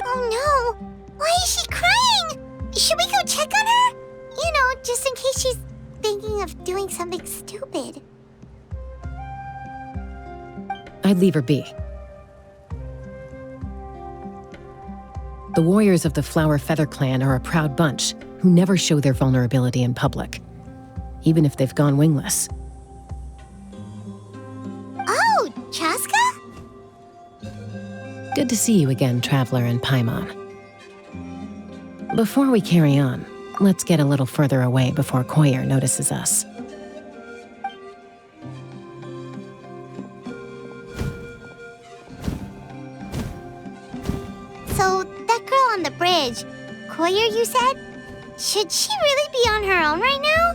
Oh no! Why is she crying? Should we go check on her? You know, just in case she's thinking of doing something stupid. I'd leave her be. The warriors of the Flower Feather clan are a proud bunch who never show their vulnerability in public, even if they've gone wingless. Oh, Chasca? Good to see you again, Traveler and Paimon. Before we carry on, let's get a little further away before Coya notices us. So, that girl on the bridge, Coya, you said? Should she really be on her own right now?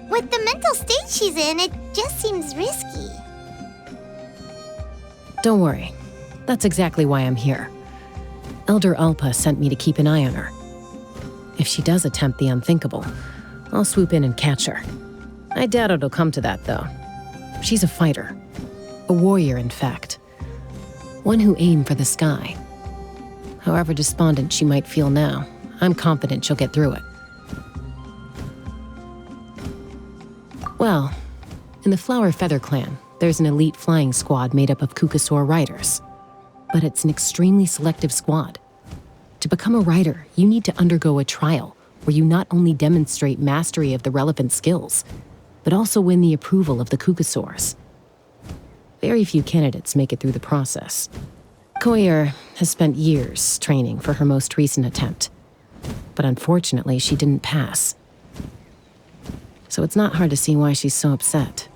With the mental state she's in, it just seems risky. Don't worry. That's exactly why I'm here. Elder Allpa sent me to keep an eye on her. If she does attempt the unthinkable, I'll swoop in and catch her. I doubt it'll come to that, though. She's a fighter. A warrior, in fact. One who aimed for the sky. However despondent she might feel now, I'm confident she'll get through it. Well, in the Flower Feather clan, there's an elite flying squad made up of Qucusaurus riders. But it's an extremely selective squad. To become a rider, you need to undergo a trial where you not only demonstrate mastery of the relevant skills, but also win the approval of the Qucusaurus. Very few candidates make it through the process. Coya has spent years training for her most recent attempt, but unfortunately she didn't pass. So it's not hard to see why she's so upset.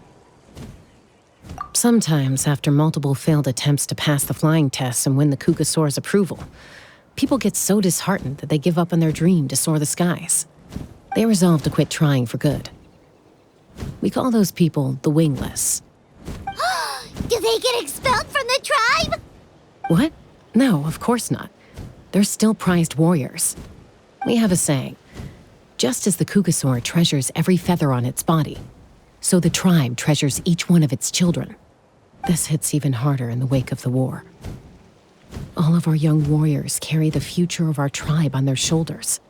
Sometimes, after multiple failed attempts to pass the flying tests and win the Qucusaurus' approval, people get so disheartened that they give up on their dream to soar the skies. They resolve to quit trying for good. We call those people the wingless. Do they get expelled from the tribe? What? No, of course not. They're still prized warriors. We have a saying, just as the Qucusaur treasures every feather on its body, so the tribe treasures each one of its children. This hits even harder in the wake of the war. All of our young warriors carry the future of our tribe on their shoulders.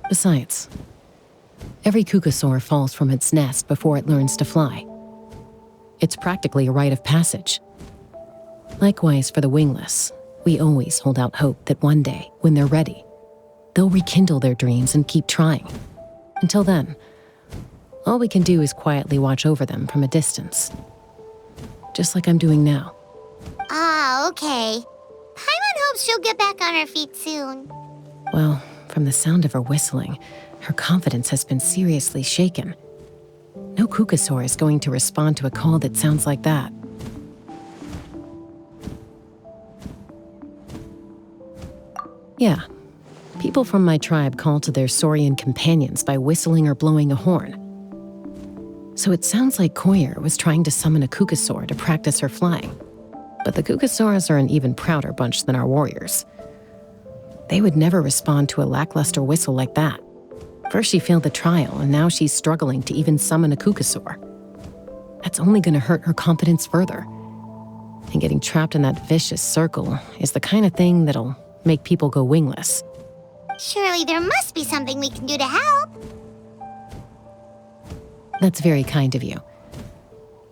Besides, every Qucusaur falls from its nest before it learns to fly. It's practically a rite of passage. Likewise for the wingless, we always hold out hope that one day, when they're ready, they'll rekindle their dreams and keep trying. Until then, all we can do is quietly watch over them from a distance. Just like I'm doing now. Ah, okay. Paimon hopes she'll get back on her feet soon. Well, from the sound of her whistling, her confidence has been seriously shaken. No Qucusaur is going to respond to a call that sounds like that. Yeah, people from my tribe call to their Saurian companions by whistling or blowing a horn. So it sounds like Coya was trying to summon a Qucusaur to practice her flying. But the Qucusaurus are an even prouder bunch than our warriors. They would never respond to a lackluster whistle like that. First she failed the trial, and now she's struggling to even summon a Qucusaur. That's only going to hurt her confidence further. And getting trapped in that vicious circle is the kind of thing that'll make people go wingless. Surely there must be something we can do to help. That's very kind of you.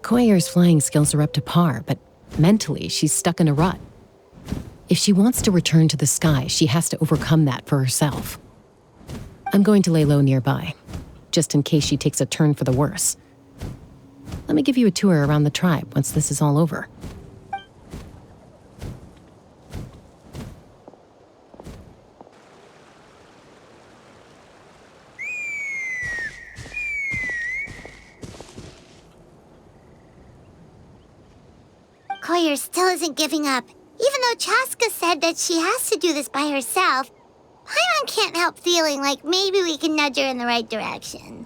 Coya's flying skills are up to par, but mentally she's stuck in a rut. If she wants to return to the sky, she has to overcome that for herself. I'm going to lay low nearby, just in case she takes a turn for the worse. Let me give you a tour around the tribe once this is all over. Coya still isn't giving up. Even though Chasca said that she has to do this by herself, Paimon can't help feeling like maybe we can nudge her in the right direction.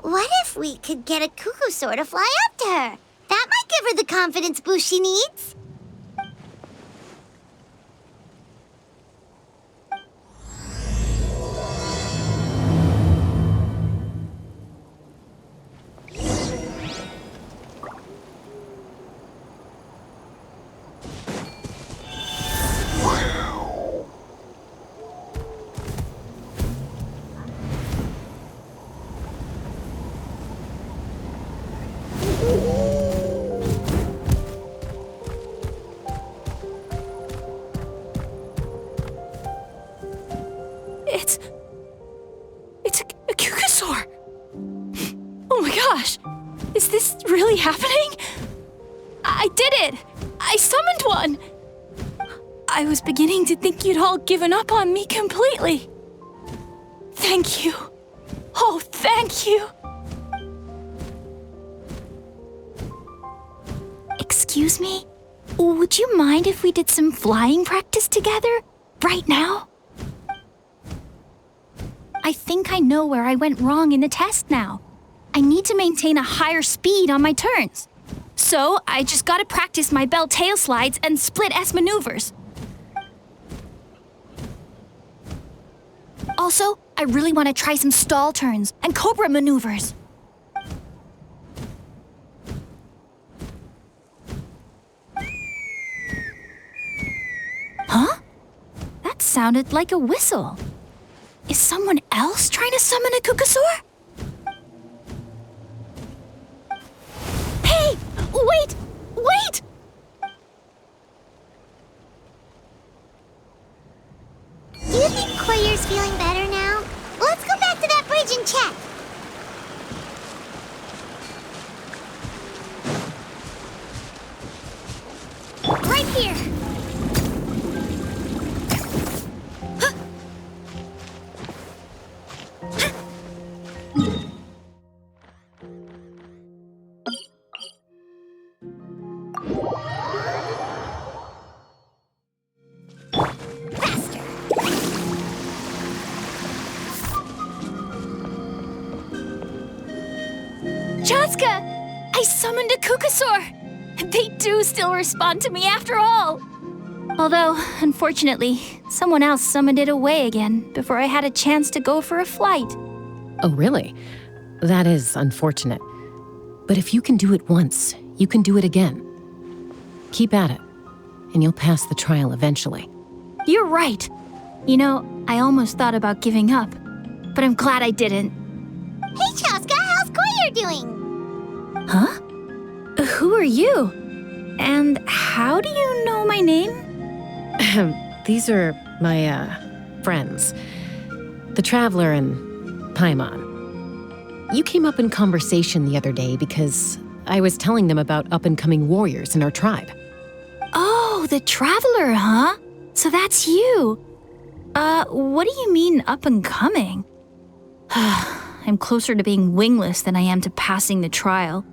What if we could get a Qucusaurus to fly up to her? That might give her the confidence boost she needs. It's a Qucusaurus! Oh my gosh! Is this really happening? I did it! I summoned one! I was beginning to think you'd all given up on me completely. Thank you. Oh, thank you. Excuse me? Would you mind if we did some flying practice together? Right now? I think I know where I went wrong in the test now. I need to maintain a higher speed on my turns. So I just gotta practice my bell tail slides and split S maneuvers. Also, I really want to try some stall turns and cobra maneuvers. Huh? That sounded like a whistle. Is someone else trying to summon a Qucusaurus? Hey! Wait! Wait! Do you think Coya's feeling better now? Let's go back to that bridge and check. Right here. Chasca! I summoned a Qucusaurus! They do still respond to me after all! Although, unfortunately, someone else summoned it away again before I had a chance to go for a flight. Oh, really? That is unfortunate. But if you can do it once, you can do it again. Keep at it, and you'll pass the trial eventually. You're right. You know, I almost thought about giving up, but I'm glad I didn't. Hey, Chasca, how's Coya doing? Huh? Who are you? And how do you know my name? These are my, friends. The Traveler and Paimon. You came up in conversation the other day because I was telling them about up-and-coming warriors in our tribe. Oh, the Traveler, huh? So that's you. What do you mean up-and-coming? I'm closer to being wingless than I am to passing the trial.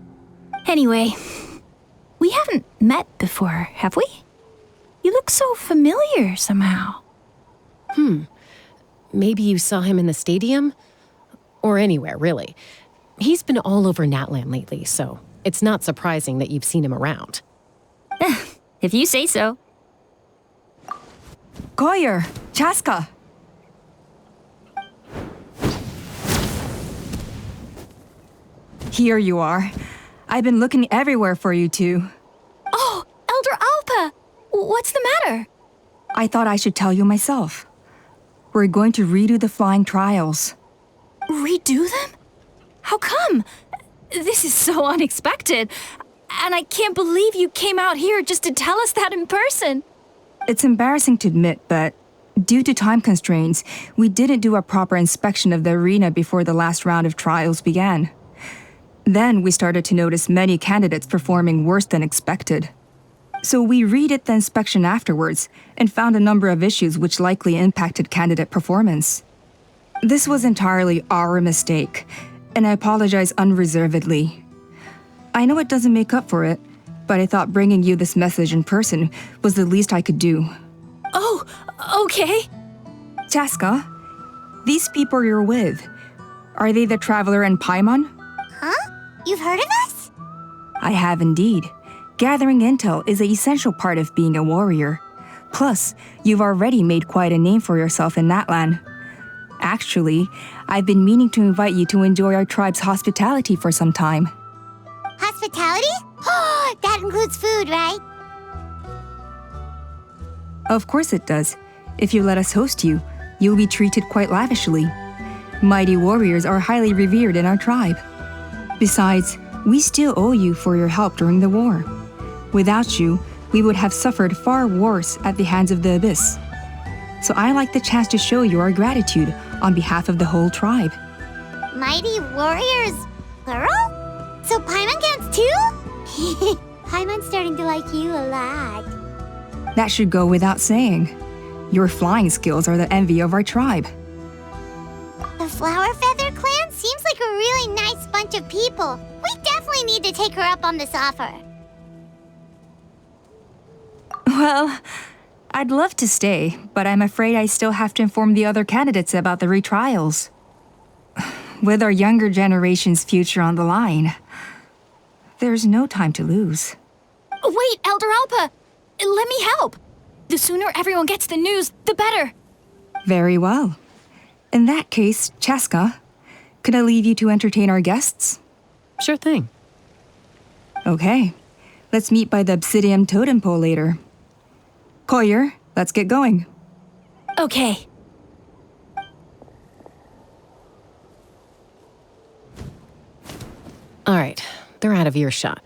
Anyway, we haven't met before, have we? You look so familiar somehow. Maybe you saw him in the stadium? Or anywhere, really. He's been all over Natlan lately, so it's not surprising that you've seen him around. If you say so. Coya, Chasca. Here you are. I've been looking everywhere for you two. Oh, Elder Allpa! What's the matter? I thought I should tell you myself. We're going to redo the flying trials. Redo them? How come? This is so unexpected. And I can't believe you came out here just to tell us that in person. It's embarrassing to admit, but due to time constraints, we didn't do a proper inspection of the arena before the last round of trials began. Then we started to notice many candidates performing worse than expected. So we redid the inspection afterwards and found a number of issues which likely impacted candidate performance. This was entirely our mistake, and I apologize unreservedly. I know it doesn't make up for it, but I thought bringing you this message in person was the least I could do. Oh, okay. Chasca, these people you're with, are they the Traveler and Paimon? Huh? You've heard of us? I have indeed. Gathering intel is an essential part of being a warrior. Plus, you've already made quite a name for yourself in Natlan. Actually, I've been meaning to invite you to enjoy our tribe's hospitality for some time. Hospitality? Oh, that includes food, right? Of course it does. If you let us host you, you'll be treated quite lavishly. Mighty warriors are highly revered in our tribe. Besides, we still owe you for your help during the war. Without you, we would have suffered far worse at the hands of the Abyss. So I like the chance to show you our gratitude on behalf of the whole tribe. Mighty warriors, plural? So Paimon counts too? Paimon's starting to like you a lot. That should go without saying. Your flying skills are the envy of our tribe. The Flower Feather clan seems like a really nice bunch of people. We definitely need to take her up on this offer. Well, I'd love to stay, but I'm afraid I still have to inform the other candidates about the retrials. With our younger generation's future on the line, there's no time to lose. Wait, Elder Allpa! Let me help! The sooner everyone gets the news, the better! Very well. In that case, Chasca, could I leave you to entertain our guests? Sure thing. Okay. Let's meet by the Obsidian Totem Pole later. Coya, let's get going. Okay. All right, they're out of earshot.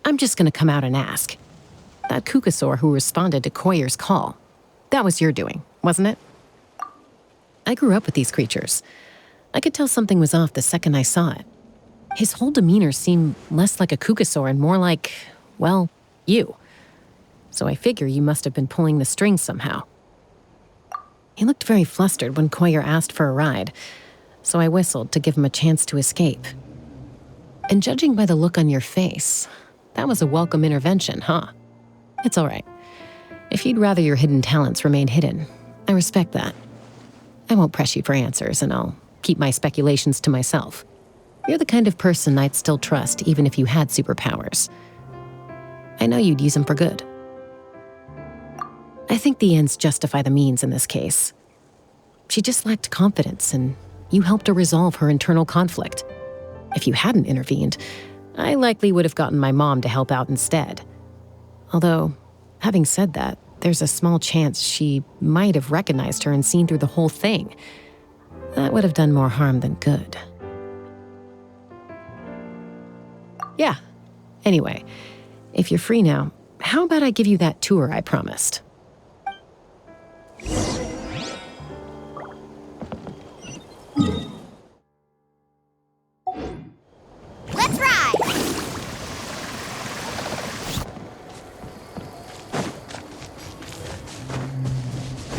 I'm just gonna come out and ask. That Qucusaurus who responded to Coya's call, that was your doing, wasn't it? I grew up with these creatures. I could tell something was off the second I saw it. His whole demeanor seemed less like a Qucusaurus and more like, well, you. So I figure you must have been pulling the strings somehow. He looked very flustered when Coya asked for a ride, so I whistled to give him a chance to escape. And judging by the look on your face, that was a welcome intervention, huh? It's all right. If you'd rather your hidden talents remain hidden, I respect that. I won't press you for answers, and I'll keep my speculations to myself. You're the kind of person I'd still trust even if you had superpowers. I know you'd use them for good. I think the ends justify the means in this case. She just lacked confidence, and you helped her resolve her internal conflict. If you hadn't intervened, I likely would have gotten my mom to help out instead. Although, having said that, there's a small chance she might have recognized her and seen through the whole thing. That would have done more harm than good. Yeah. Anyway, if you're free now, how about I give you that tour I promised? Let's ride!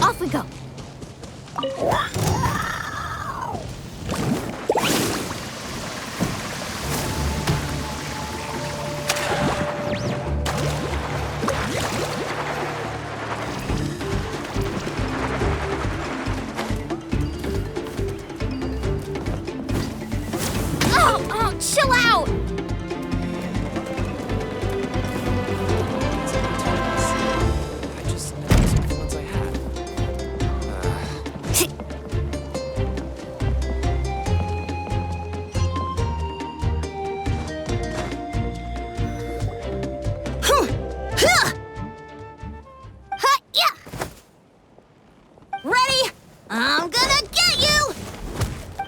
Off we go. Oh, chill out! I just know this influence I had. Huh, yeah. Ready? I'm gonna get you!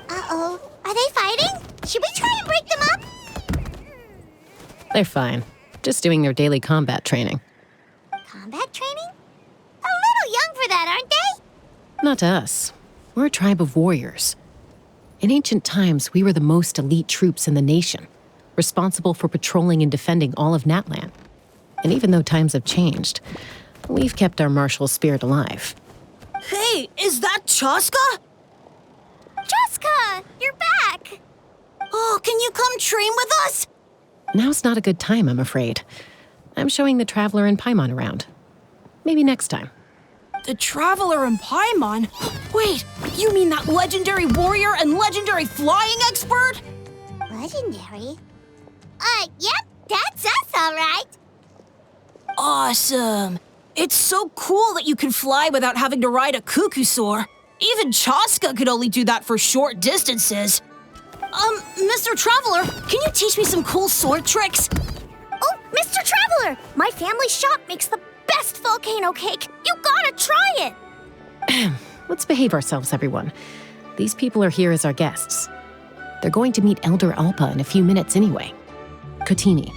Uh-oh. Are they fighting? Should we try and break them up? They're fine. Just doing their daily combat training. Combat training? A little young for that, aren't they? Not to us. We're a tribe of warriors. In ancient times, we were the most elite troops in the nation, responsible for patrolling and defending all of Natlan. And even though times have changed, we've kept our martial spirit alive. Hey, is that Chasca? Chasca, you're back! Oh, can you come train with us? Now's not a good time, I'm afraid. I'm showing the Traveler and Paimon around. Maybe next time. The Traveler and Paimon? Wait, you mean that legendary warrior and legendary flying expert? Legendary? Yep, that's us, all right. Awesome. It's so cool that you can fly without having to ride a Qucusaur. Even Chasca could only do that for short distances. Mr. Traveler, can you teach me some cool sword tricks? Oh, Mr. Traveler, my family shop makes the best volcano cake. You gotta try it. Let's behave ourselves, everyone. These people are here as our guests. They're going to meet Elder Allpa in a few minutes anyway. Kotini,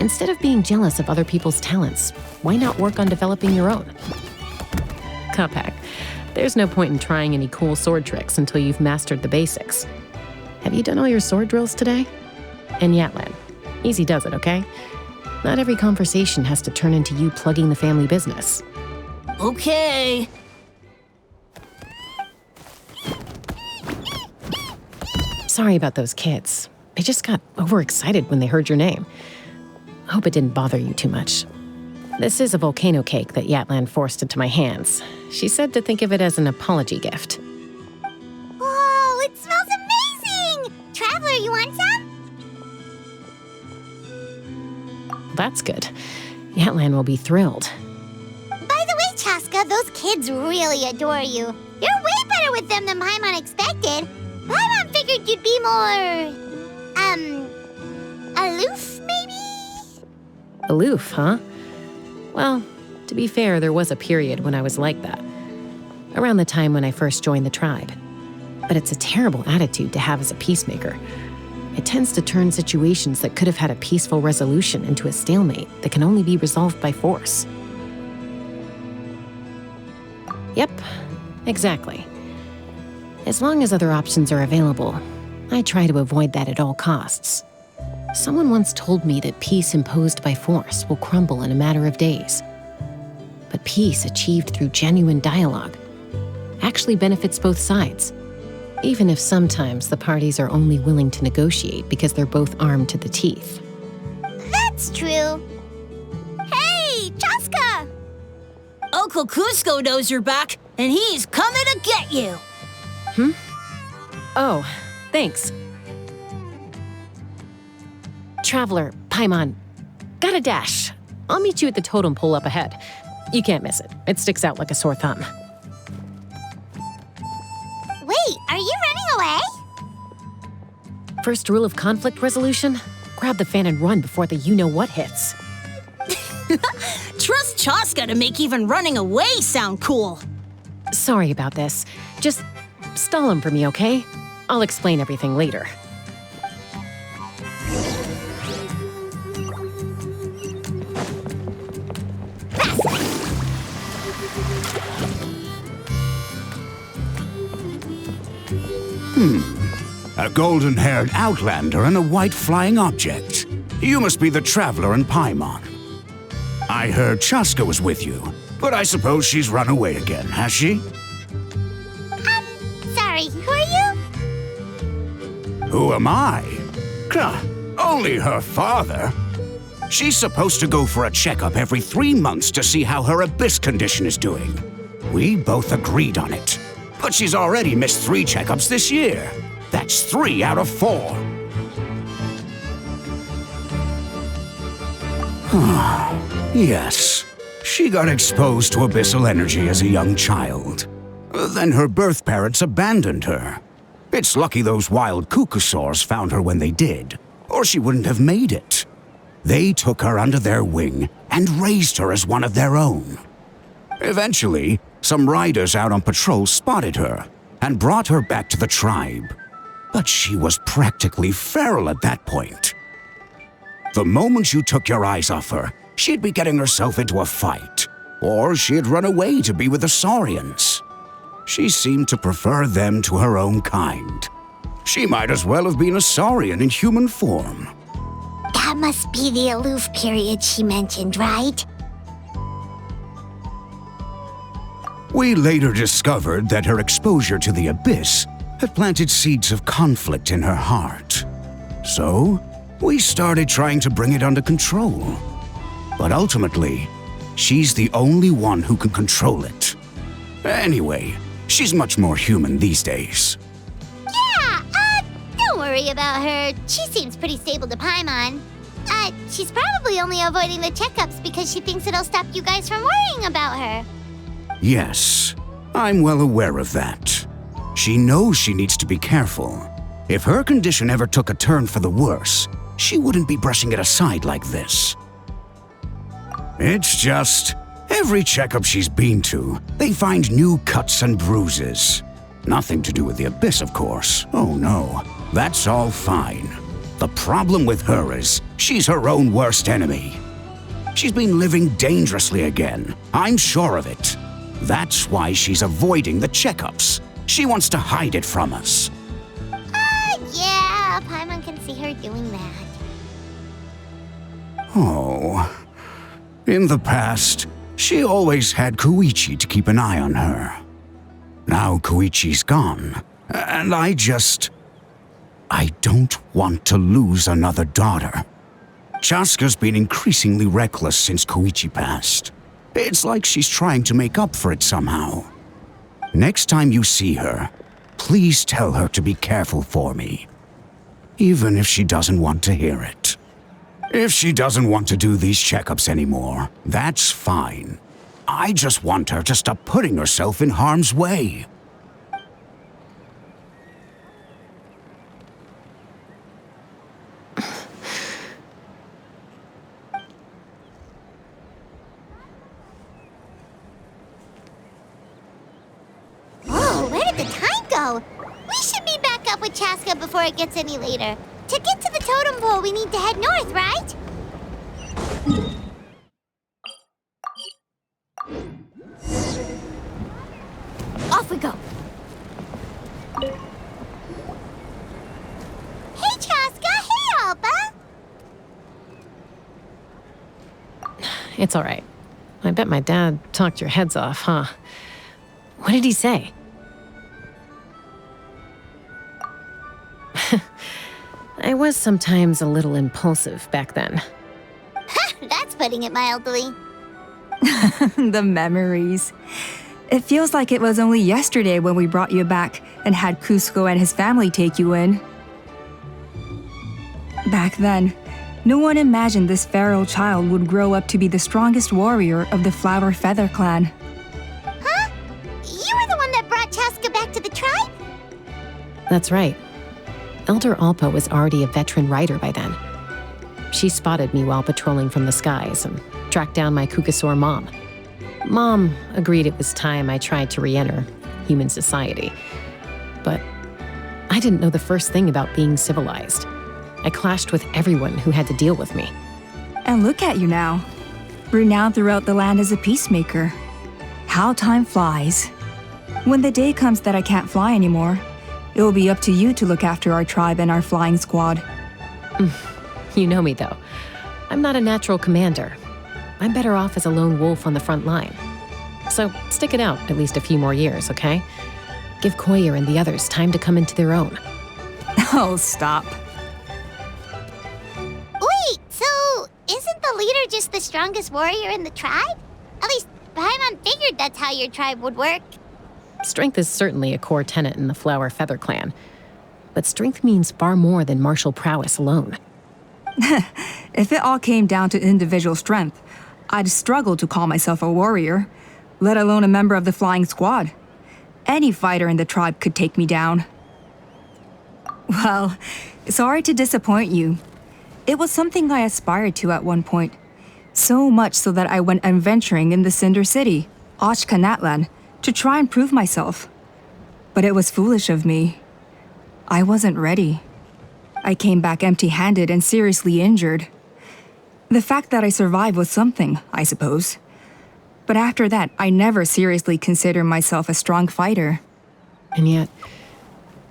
instead of being jealous of other people's talents, why not work on developing your own? Kapak, there's no point in trying any cool sword tricks until you've mastered the basics. Have you done all your sword drills today? And Natlan, easy does it, okay? Not every conversation has to turn into you plugging the family business. Okay. Sorry about those kids. They just got overexcited when they heard your name. Hope it didn't bother you too much. This is a volcano cake that Natlan forced into my hands. She said to think of it as an apology gift. Whoa, it smells amazing! Traveler, you want some? That's good. Natlan will be thrilled. By the way, Chasca, those kids really adore you. You're way better with them than Paimon expected. Paimon figured you'd be more... aloof, maybe? Aloof, huh? Well, to be fair, there was a period when I was like that. Around the time when I first joined the tribe. But it's a terrible attitude to have as a peacemaker. It tends to turn situations that could have had a peaceful resolution into a stalemate that can only be resolved by force. Yep, exactly. As long as other options are available, I try to avoid that at all costs. Someone once told me that peace imposed by force will crumble in a matter of days. But peace achieved through genuine dialogue actually benefits both sides, even if sometimes the parties are only willing to negotiate because they're both armed to the teeth. That's true. Hey, Chasca! Uncle Cusco knows you're back, and he's coming to get you. Oh, thanks. Traveler, Paimon, got a dash. I'll meet you at the totem pole up ahead. You can't miss it. It sticks out like a sore thumb. Wait, are you running away? First rule of conflict resolution? Grab the fan and run before the you-know-what hits. Trust Chasca to make even running away sound cool. Sorry about this. Just stall him for me, okay? I'll explain everything later. A golden-haired outlander and a white flying object. You must be the Traveler and Paimon. I heard Chasca was with you, but I suppose she's run away again, has she? Sorry, who are you? Who am I? Only her father. She's supposed to go for a checkup every 3 months to see how her abyss condition is doing. We both agreed on it, but she's already missed 3 checkups this year. That's 3 out of 4. Yes, she got exposed to abyssal energy as a young child. Then her birth parents abandoned her. It's lucky those wild Qucusaurus found her when they did, or she wouldn't have made it. They took her under their wing and raised her as one of their own. Eventually, some riders out on patrol spotted her and brought her back to the tribe. But she was practically feral at that point. The moment you took your eyes off her, she'd be getting herself into a fight, or she'd run away to be with the Saurians. She seemed to prefer them to her own kind. She might as well have been a Saurian in human form. That must be the aloof period she mentioned, right? We later discovered that her exposure to the abyss had planted seeds of conflict in her heart. So, we started trying to bring it under control. But ultimately, she's the only one who can control it. Anyway, she's much more human these days. Yeah, don't worry about her. She seems pretty stable to Paimon. She's probably only avoiding the checkups because she thinks it'll stop you guys from worrying about her. Yes, I'm well aware of that. She knows she needs to be careful. If her condition ever took a turn for the worse, she wouldn't be brushing it aside like this. It's just, every checkup she's been to, they find new cuts and bruises. Nothing to do with the Abyss, of course. Oh no, that's all fine. The problem with her is, she's her own worst enemy. She's been living dangerously again, I'm sure of it. That's why she's avoiding the checkups. She wants to hide it from us. Yeah, Paimon can see her doing that. Oh. In the past, she always had Koichi to keep an eye on her. Now Koichi's gone, and I don't want to lose another daughter. Chasca's been increasingly reckless since Koichi passed. It's like she's trying to make up for it somehow. Next time you see her, please tell her to be careful for me. Even if she doesn't want to hear it. If she doesn't want to do these checkups anymore, that's fine. I just want her to stop putting herself in harm's way. Whoa, where did the time go? We should be back up with Chasca before it gets any later. To get to the totem pole, we need to head north, right? Off we go. Hey, Chasca. Hey, Allpa. It's all right. I bet my dad talked your heads off, huh? What did he say? I was sometimes a little impulsive back then. That's putting it mildly. The memories. It feels like it was only yesterday when we brought you back and had Cusco and his family take you in. Back then, no one imagined this feral child would grow up to be the strongest warrior of the Flower Feather clan. Huh? You were the one that brought Chasca back to the tribe? That's right. Elder Allpa was already a veteran rider by then. She spotted me while patrolling from the skies and tracked down my Qucusaur mom. Mom agreed it was time I tried to re-enter human society. But I didn't know the first thing about being civilized. I clashed with everyone who had to deal with me. And look at you now, renowned throughout the land as a peacemaker. How time flies. When the day comes that I can't fly anymore, it will be up to you to look after our tribe and our flying squad. You know me, though. I'm not a natural commander. I'm better off as a lone wolf on the front line. So stick it out at least a few more years, okay? Give Coya and the others time to come into their own. Oh, stop. Wait, so isn't the leader just the strongest warrior in the tribe? At least Paimon figured that's how your tribe would work. Strength is certainly a core tenet in the Flower Feather clan. But strength means far more than martial prowess alone. If it all came down to individual strength, I'd struggle to call myself a warrior, let alone a member of the flying squad. Any fighter in the tribe could take me down. Well, sorry to disappoint you. It was something I aspired to at one point. So much so that I went adventuring in the Cinder City, Natlan, to try and prove myself. But it was foolish of me. I wasn't ready. I came back empty-handed and seriously injured. The fact that I survived was something, I suppose. But after that, I never seriously considered myself a strong fighter. And yet,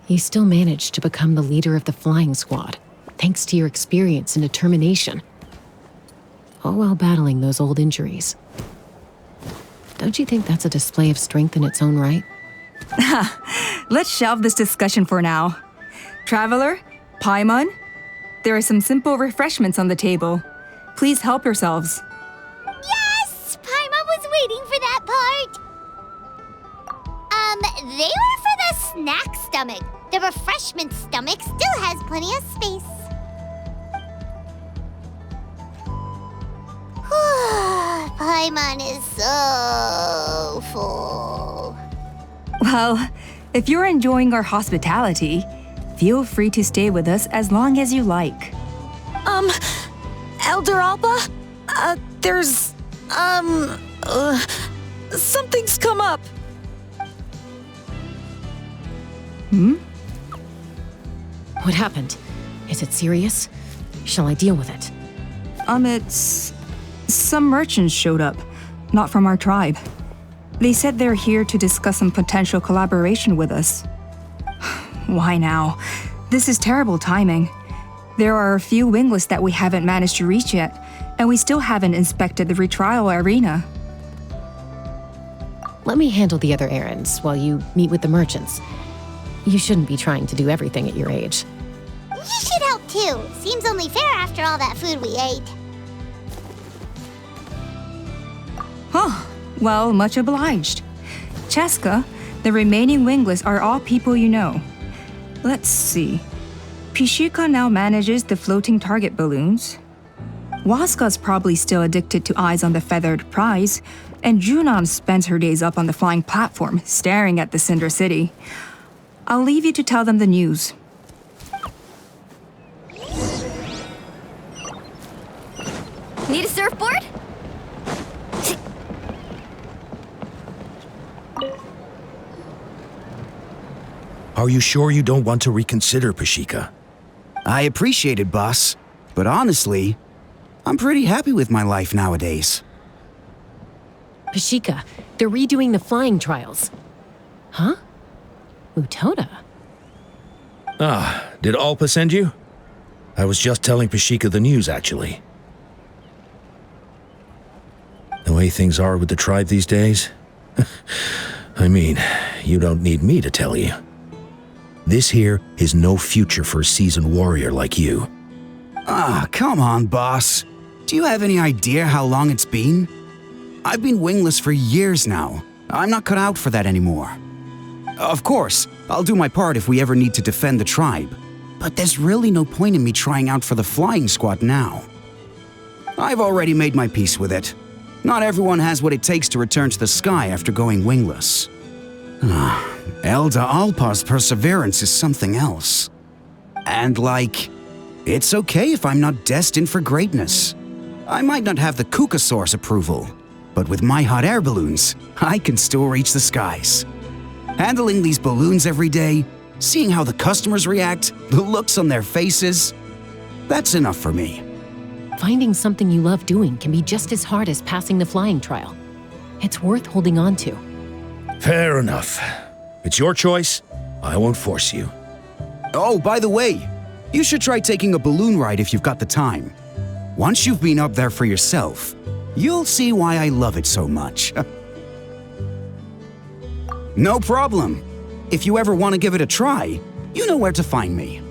you still managed to become the leader of the flying squad, thanks to your experience and determination. All while battling those old injuries. Don't you think that's a display of strength in its own right? Let's shelve this discussion for now. Traveler, Paimon, there are some simple refreshments on the table. Please help yourselves. stomach. The refreshment stomach still has plenty of space. Paimon is so full. Well, if you're enjoying our hospitality, feel free to stay with us as long as you like. Elder Allpa? There's, something's come up. What happened? Is it serious? Shall I deal with it? It's... Some merchants showed up, not from our tribe. They said they're here to discuss some potential collaboration with us. Why now? This is terrible timing. There are a few wingless that we haven't managed to reach yet, and we still haven't inspected the retrial arena. Let me handle the other errands while you meet with the merchants. You shouldn't be trying to do everything at your age. You should help too. Seems only fair after all that food we ate. Huh. Well, much obliged. Chasca, the remaining wingless are all people you know. Let's see. Pishika now manages the floating target balloons. Waska's probably still addicted to eyes on the feathered prize, and Junon spends her days up on the flying platform, staring at the Cinder City. I'll leave you to tell them the news. Need a surfboard? Are you sure you don't want to reconsider, Pashika? I appreciate it, boss. But honestly, I'm pretty happy with my life nowadays. Pashika, they're redoing the flying trials. Huh? Utoda? Did Allpa send you? I was just telling Pashika the news, actually. The way things are with the tribe these days? I mean, you don't need me to tell you. This here is no future for a seasoned warrior like you. Come on, boss. Do you have any idea how long it's been? I've been wingless for years now. I'm not cut out for that anymore. Of course, I'll do my part if we ever need to defend the tribe. But there's really no point in me trying out for the flying squad now. I've already made my peace with it. Not everyone has what it takes to return to the sky after going wingless. Elder Allpa's perseverance is something else. And it's okay if I'm not destined for greatness. I might not have the Qucusaurus approval, but with my hot air balloons, I can still reach the skies. Handling these balloons every day, seeing how the customers react, the looks on their faces, that's enough for me. Finding something you love doing can be just as hard as passing the flying trial. It's worth holding on to. Fair enough. It's your choice. I won't force you. Oh, by the way, you should try taking a balloon ride if you've got the time. Once you've been up there for yourself, you'll see why I love it so much. No problem. If you ever want to give it a try, you know where to find me.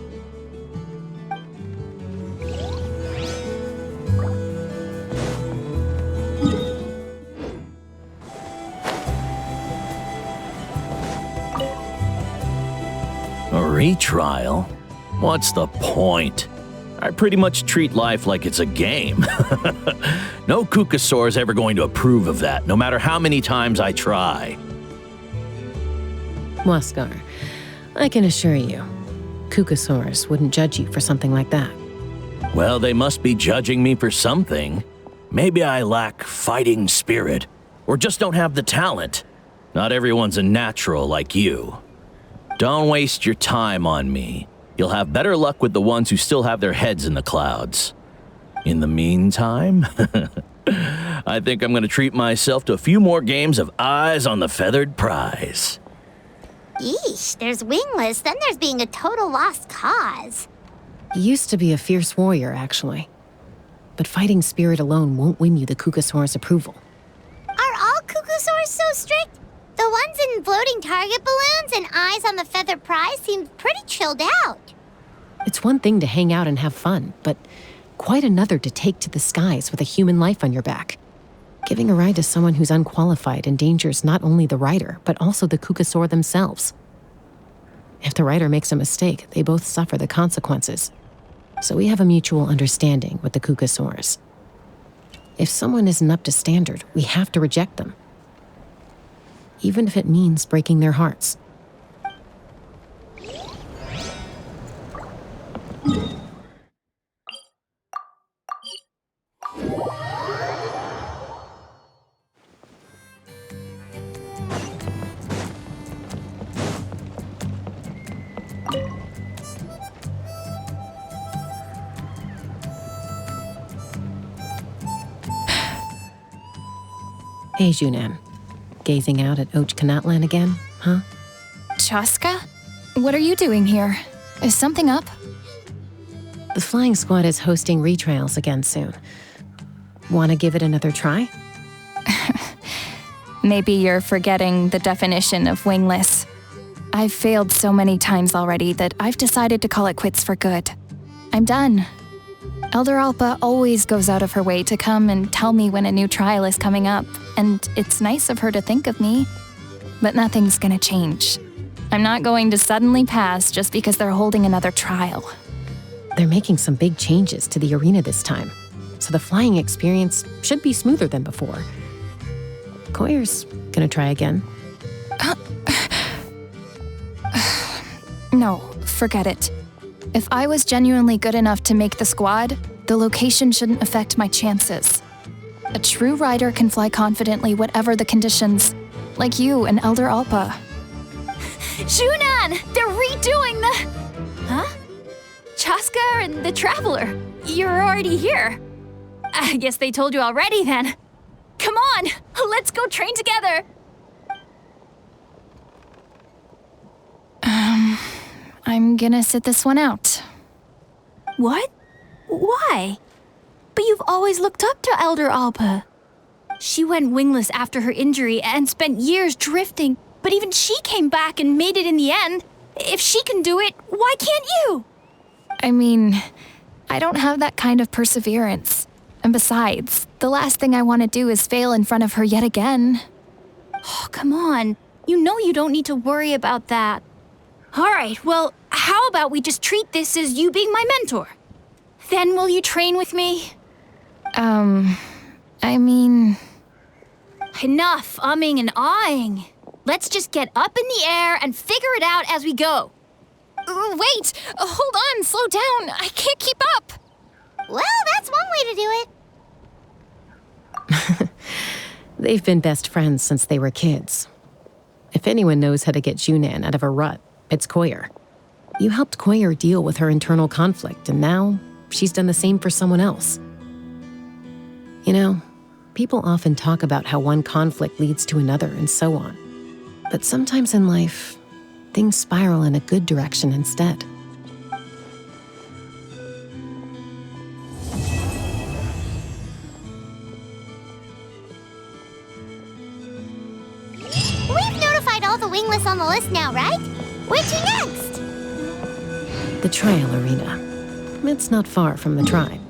A retrial? What's the point? I pretty much treat life like it's a game. No Qucusaurus ever going to approve of that, no matter how many times I try. Waskar, I can assure you, Qucusaurus wouldn't judge you for something like that. Well, they must be judging me for something. Maybe I lack fighting spirit, or just don't have the talent. Not everyone's a natural like you. Don't waste your time on me. You'll have better luck with the ones who still have their heads in the clouds. In the meantime, I think I'm going to treat myself to a few more games of Eyes on the Feathered Prize. Yeesh, there's wingless, then there's being a total lost cause. You used to be a fierce warrior, actually. But fighting spirit alone won't win you the Qucusaurus approval. Are all Qucusaurs so strict? The ones in floating target balloons and Eyes on the Feathered Prize seem pretty chilled out. It's one thing to hang out and have fun, but quite another to take to the skies with a human life on your back. Giving a ride to someone who's unqualified endangers not only the rider, but also the Qucusaur themselves. If the writer makes a mistake, they both suffer the consequences. So we have a mutual understanding with the Qucusaurus. If someone isn't up to standard, we have to reject them. Even if it means breaking their hearts. Hey, Xilonen. Gazing out at Natlan again, huh? Chasca? What are you doing here? Is something up? The flying squad is hosting retrials again soon. Want to give it another try? Maybe you're forgetting the definition of wingless. I've failed so many times already that I've decided to call it quits for good. I'm done. Elder Allpa always goes out of her way to come and tell me when a new trial is coming up, and it's nice of her to think of me. But nothing's gonna change. I'm not going to suddenly pass just because they're holding another trial. They're making some big changes to the arena this time, so the flying experience should be smoother than before. Coya's gonna try again. No, forget it. If I was genuinely good enough to make the squad, the location shouldn't affect my chances. A true rider can fly confidently whatever the conditions, like you and Elder Allpa. Xilonen! They're redoing the... Huh? Chasca and the Traveler. You're already here. I guess they told you already then. Come on, let's go train together. I'm gonna sit this one out. What? Why? But you've always looked up to Elder Allpa. She went wingless after her injury and spent years drifting, but even she came back and made it in the end. If she can do it, why can't you? I mean, I don't have that kind of perseverance. And besides, the last thing I want to do is fail in front of her yet again. Oh, come on. You know you don't need to worry about that. All right, well, how about we just treat this as you being my mentor? Then will you train with me? I mean... Enough umming and ahhing. Let's just get up in the air and figure it out as we go. Wait, hold on, slow down. I can't keep up. Well, that's one way to do it. They've been best friends since they were kids. If anyone knows how to get Xilonen out of a rut, it's Coya. You helped Coya deal with her internal conflict, and now she's done the same for someone else. You know, people often talk about how one conflict leads to another and so on. But sometimes in life, things spiral in a good direction instead. We've notified all the wingless on the list now, right? Where to next? The trial arena. It's not far from the tribe.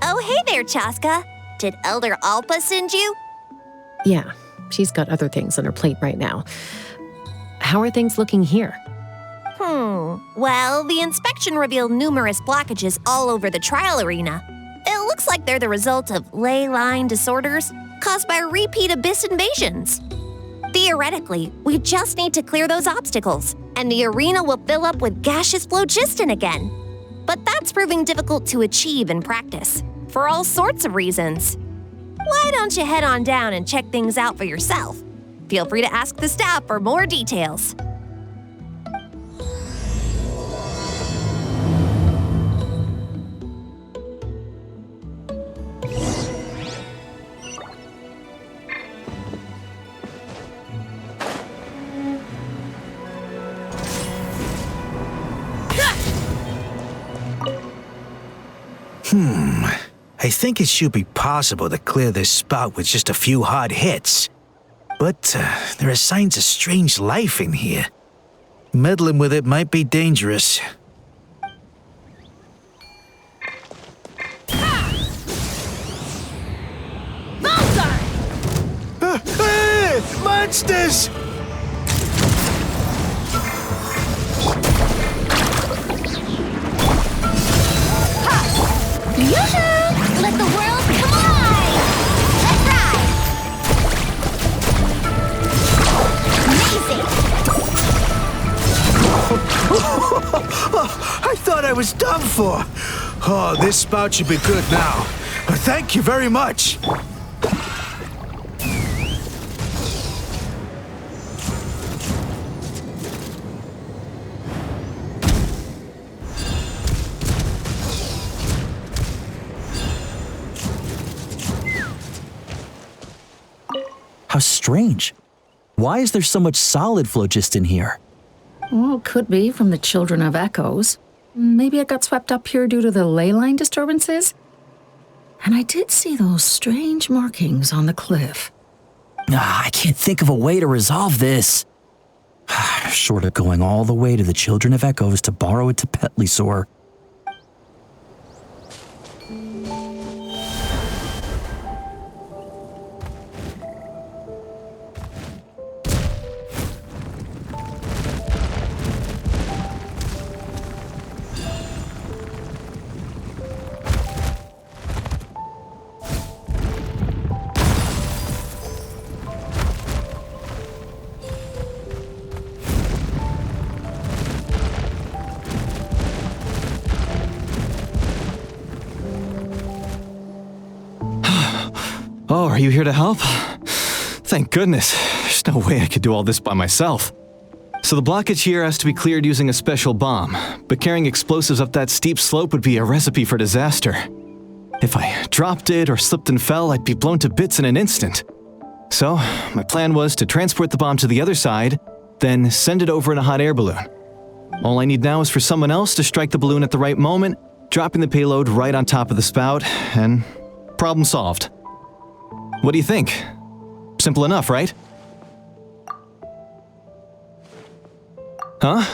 Oh, hey there, Chasca. Did Elder Allpa send you? Yeah, she's got other things on her plate right now. How are things looking here? Well, the inspection revealed numerous blockages all over the trial arena. It looks like they're the result of ley line disorders caused by repeat abyss invasions. Theoretically, we just need to clear those obstacles, and the arena will fill up with gaseous phlogiston again. But that's proving difficult to achieve in practice, for all sorts of reasons. Why don't you head on down and check things out for yourself? Feel free to ask the staff for more details. I think it should be possible to clear this spout with just a few hard hits. But there are signs of strange life in here. Meddling with it might be dangerous. Monsters! Yoo-hoo! Let the world come alive! Let's ride! Amazing! I thought I was done for. Oh, this spout should be good now. But thank you very much. How strange. Why is there so much solid phlogiston here? Well, could be from the Children of Echoes. Maybe it got swept up here due to the ley line disturbances. And I did see those strange markings on the cliff. I can't think of a way to resolve this. Short of going all the way to the Children of Echoes to borrow it to Petlisaur. Oh, are you here to help? Thank goodness. There's no way I could do all this by myself. So the blockage here has to be cleared using a special bomb, but carrying explosives up that steep slope would be a recipe for disaster. If I dropped it or slipped and fell, I'd be blown to bits in an instant. So, my plan was to transport the bomb to the other side, then send it over in a hot air balloon. All I need now is for someone else to strike the balloon at the right moment, dropping the payload right on top of the spout, and problem solved. What do you think? Simple enough, right? Huh?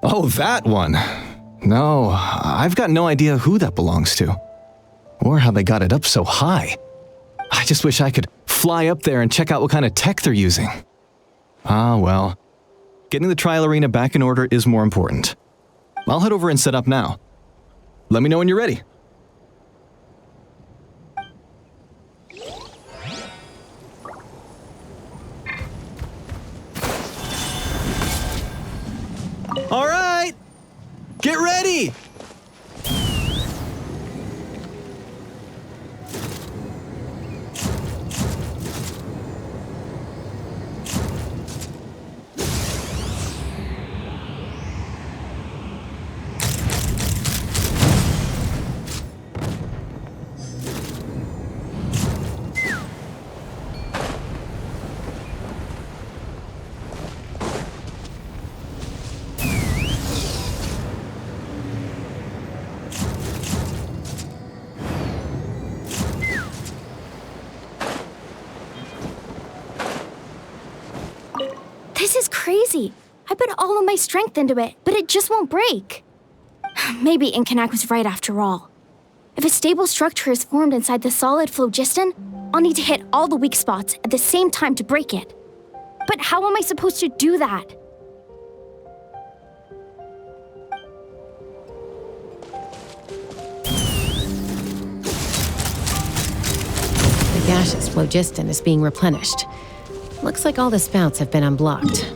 Oh, that one. No, I've got no idea who that belongs to. Or how they got it up so high. I just wish I could fly up there and check out what kind of tech they're using. Ah, well. Getting the trial arena back in order is more important. I'll head over and set up now. Let me know when you're ready. All right, get ready. This is crazy. I put all of my strength into it, but it just won't break. Maybe Inkanak was right after all. If a stable structure is formed inside the solid phlogiston, I'll need to hit all the weak spots at the same time to break it. But how am I supposed to do that? The gaseous phlogiston is being replenished. Looks like all the spouts have been unblocked.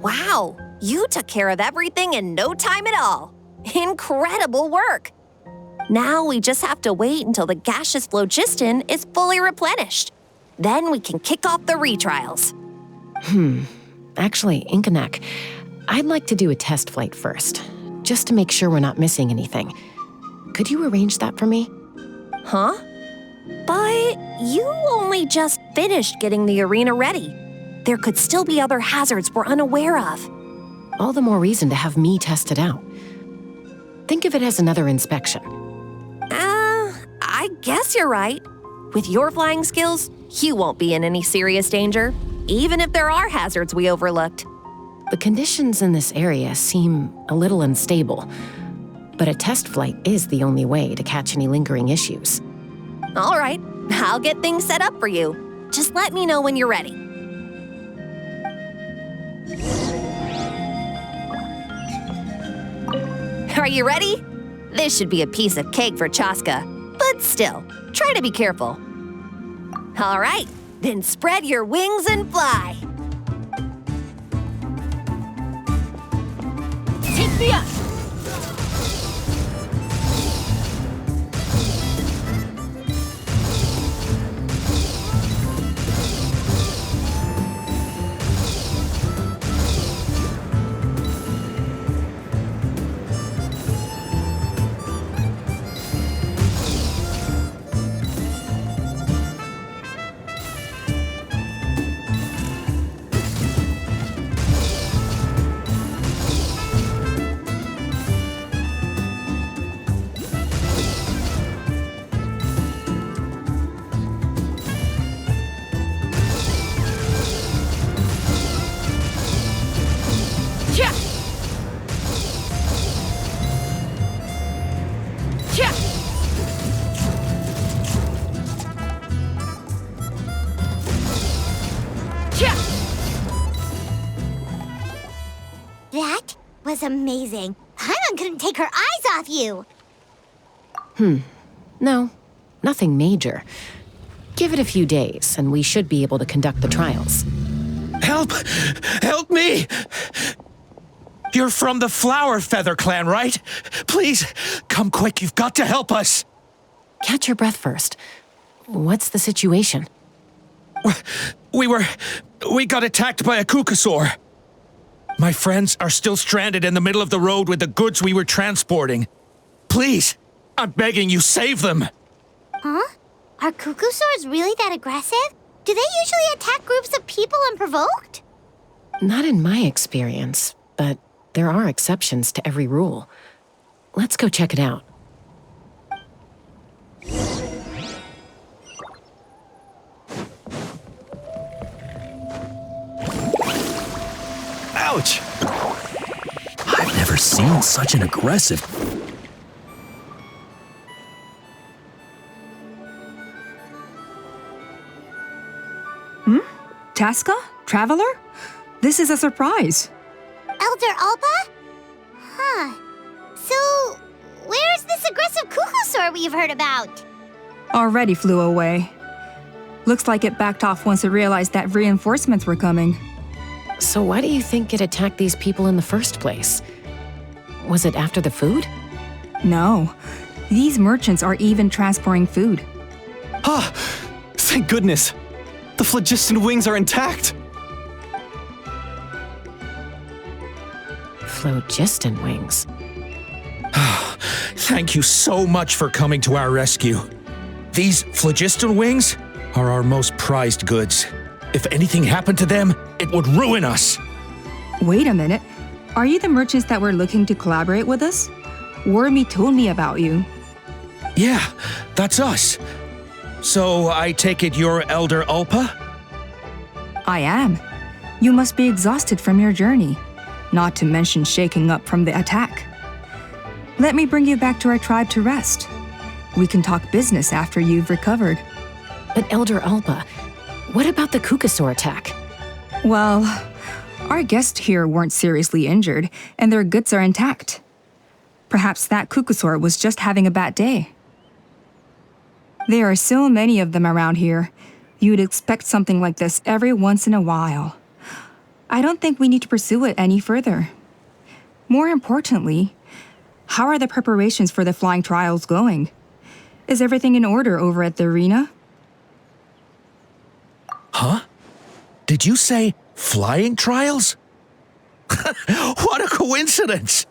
Wow, you took care of everything in no time at all. Incredible work. Now we just have to wait until the gaseous phlogiston is fully replenished. Then we can kick off the retrials. Actually, Inkanak, I'd like to do a test flight first, just to make sure we're not missing anything. Could you arrange that for me? Huh? But you only just finished getting the arena ready. There could still be other hazards we're unaware of. All the more reason to have me test it out. Think of it as another inspection. I guess you're right. With your flying skills, you won't be in any serious danger, even if there are hazards we overlooked. The conditions in this area seem a little unstable, but a test flight is the only way to catch any lingering issues. All right, I'll get things set up for you. Just let me know when you're ready. Are you ready? This should be a piece of cake for Chasca, but still, try to be careful. All right, then spread your wings and fly. Take me up! That was amazing. Paimon couldn't take her eyes off you. No, nothing major. Give it a few days, and we should be able to conduct the trials. Help! Help me! You're from the Flower Feather clan, right? Please, come quick, you've got to help us! Catch your breath first. What's the situation? We got attacked by a Qucusaur. My friends are still stranded in the middle of the road with the goods we were transporting. Please, I'm begging you, save them! Huh? Are Qucusaurs really that aggressive? Do they usually attack groups of people unprovoked? Not in my experience, but there are exceptions to every rule. Let's go check it out. Ouch! I've never seen such an aggressive... Chasca? Traveler? This is a surprise. Elder Allpa? Huh. So, where's this aggressive Qucusaur we've heard about? Already flew away. Looks like it backed off once it realized that reinforcements were coming. So why do you think it attacked these people in the first place? Was it after the food? No. These merchants are even transporting food. Ah! Thank goodness! The phlogiston wings are intact! Phlogiston wings. Thank you so much for coming to our rescue. These phlogiston wings are our most prized goods. If anything happened to them, it would ruin us. Wait a minute. Are you the merchants that were looking to collaborate with us? Wormy told me about you. Yeah, that's us. So I take it you're Elder Allpa? I am. You must be exhausted from your journey, not to mention shaking up from the attack. Let me bring you back to our tribe to rest. We can talk business after you've recovered. But Elder Allpa, what about the Qucusaur attack? Well, our guests here weren't seriously injured, and their goods are intact. Perhaps that Qucusaur was just having a bad day. There are so many of them around here. You'd expect something like this every once in a while. I don't think we need to pursue it any further. More importantly, How are the preparations for the flying trials going? Is everything in order over at the arena? Huh? Did you say flying trials? What a coincidence!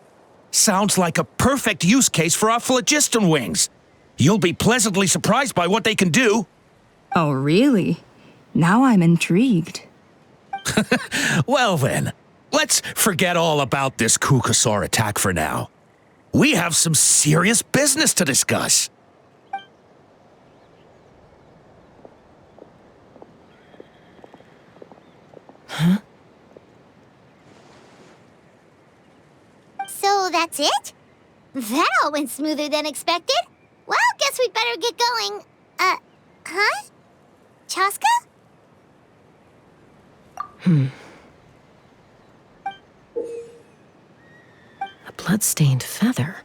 Sounds like a perfect use case for our phlogiston wings. You'll be pleasantly surprised by what they can do. Oh, really? Now I'm intrigued. Well then, let's forget all about this Qucusaur attack for now. We have some serious business to discuss. Huh? So that's it? That all went smoother than expected. Well, guess we'd better get going. Huh? Chasca? A blood-stained feather.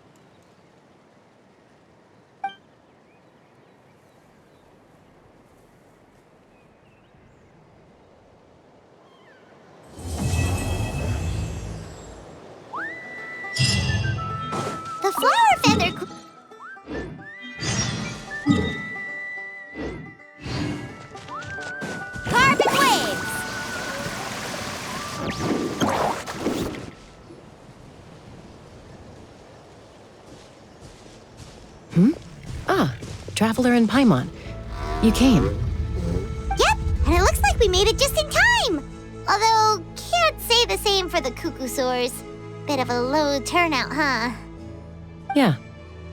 The flower feather. Carbon waves. Ah, Traveler and Paimon. You came. Yep, and it looks like we made it just in time. Although, can't say the same for the Qucusaurs. Bit of a low turnout, huh? Yeah,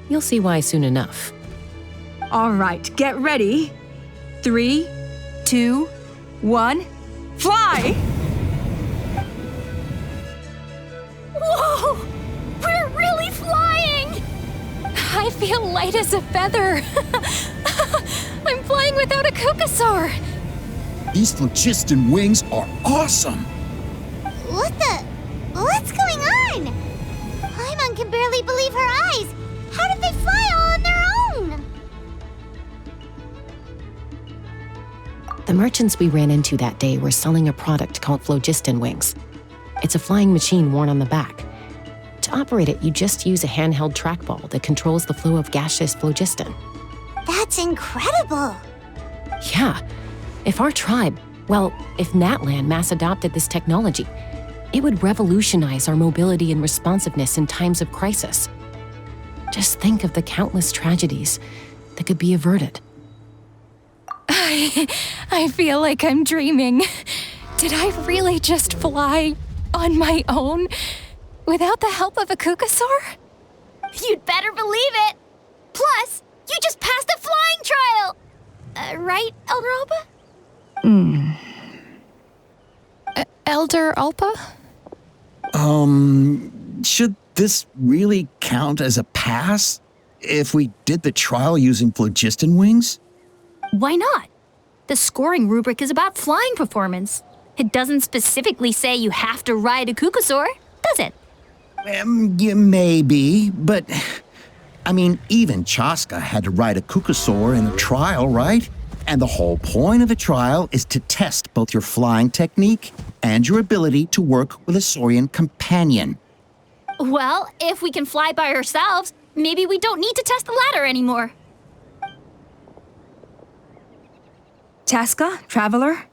you'll see why soon enough. All right, get ready. 3, 2, 1, fly! Whoa! We're really flying! I feel light as a feather. I'm flying without a Qucusaur. These phlogiston wings are awesome! What's going on? Paimon can barely believe her eyes. How did they fly all on their own? The merchants we ran into that day were selling a product called phlogiston wings. It's a flying machine worn on the back. To operate it, you just use a handheld trackball that controls the flow of gaseous phlogiston. That's incredible. Yeah. If Natlan mass adopted this technology, it would revolutionize our mobility and responsiveness in times of crisis. Just think of the countless tragedies that could be averted. I feel like I'm dreaming. Did I really just fly on my own without the help of a Qucusaur? You'd better believe it. Plus, you just passed a flying trial. Right, Elder Allpa? Elder Allpa? Should this really count as a pass if we did the trial using phlogiston wings? Why not? The scoring rubric is about flying performance. It doesn't specifically say you have to ride a Qucusaur, does it? Yeah, maybe, but I mean, even Chasca had to ride a Qucusaur in a trial, right? And the whole point of the trial is to test both your flying technique and your ability to work with a Saurian companion. Well, if we can fly by ourselves, maybe we don't need to test the ladder anymore. Chasca, Traveler,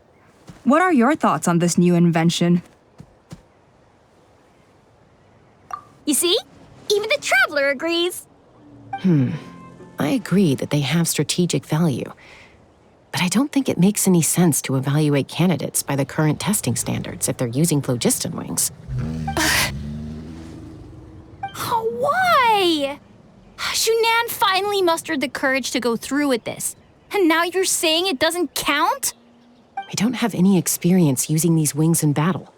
what are your thoughts on this new invention? You see? Even the Traveler agrees. I agree that they have strategic value, but I don't think it makes any sense to evaluate candidates by the current testing standards if they're using phlogiston wings. Why? Shunan finally mustered the courage to go through with this, and now you're saying it doesn't count? We don't have any experience using these wings in battle,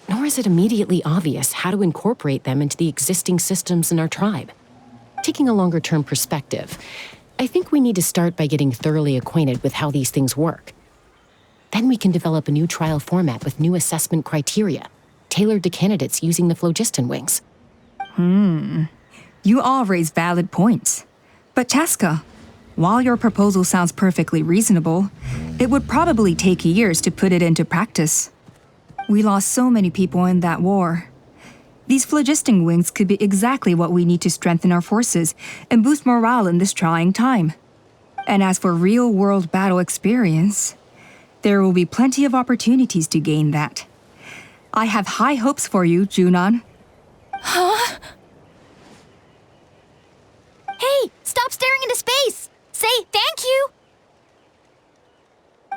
nor is it immediately obvious how to incorporate them into the existing systems in our tribe. Taking a longer-term perspective, I think we need to start by getting thoroughly acquainted with how these things work. Then we can develop a new trial format with new assessment criteria, tailored to candidates using the phlogiston wings. You all raise valid points. But Chasca, while your proposal sounds perfectly reasonable, it would probably take years to put it into practice. We lost so many people in that war. These phlogiston wings could be exactly what we need to strengthen our forces and boost morale in this trying time. And as for real-world battle experience, there will be plenty of opportunities to gain that. I have high hopes for you, Junon. Huh? Hey, stop staring into space! Say thank you!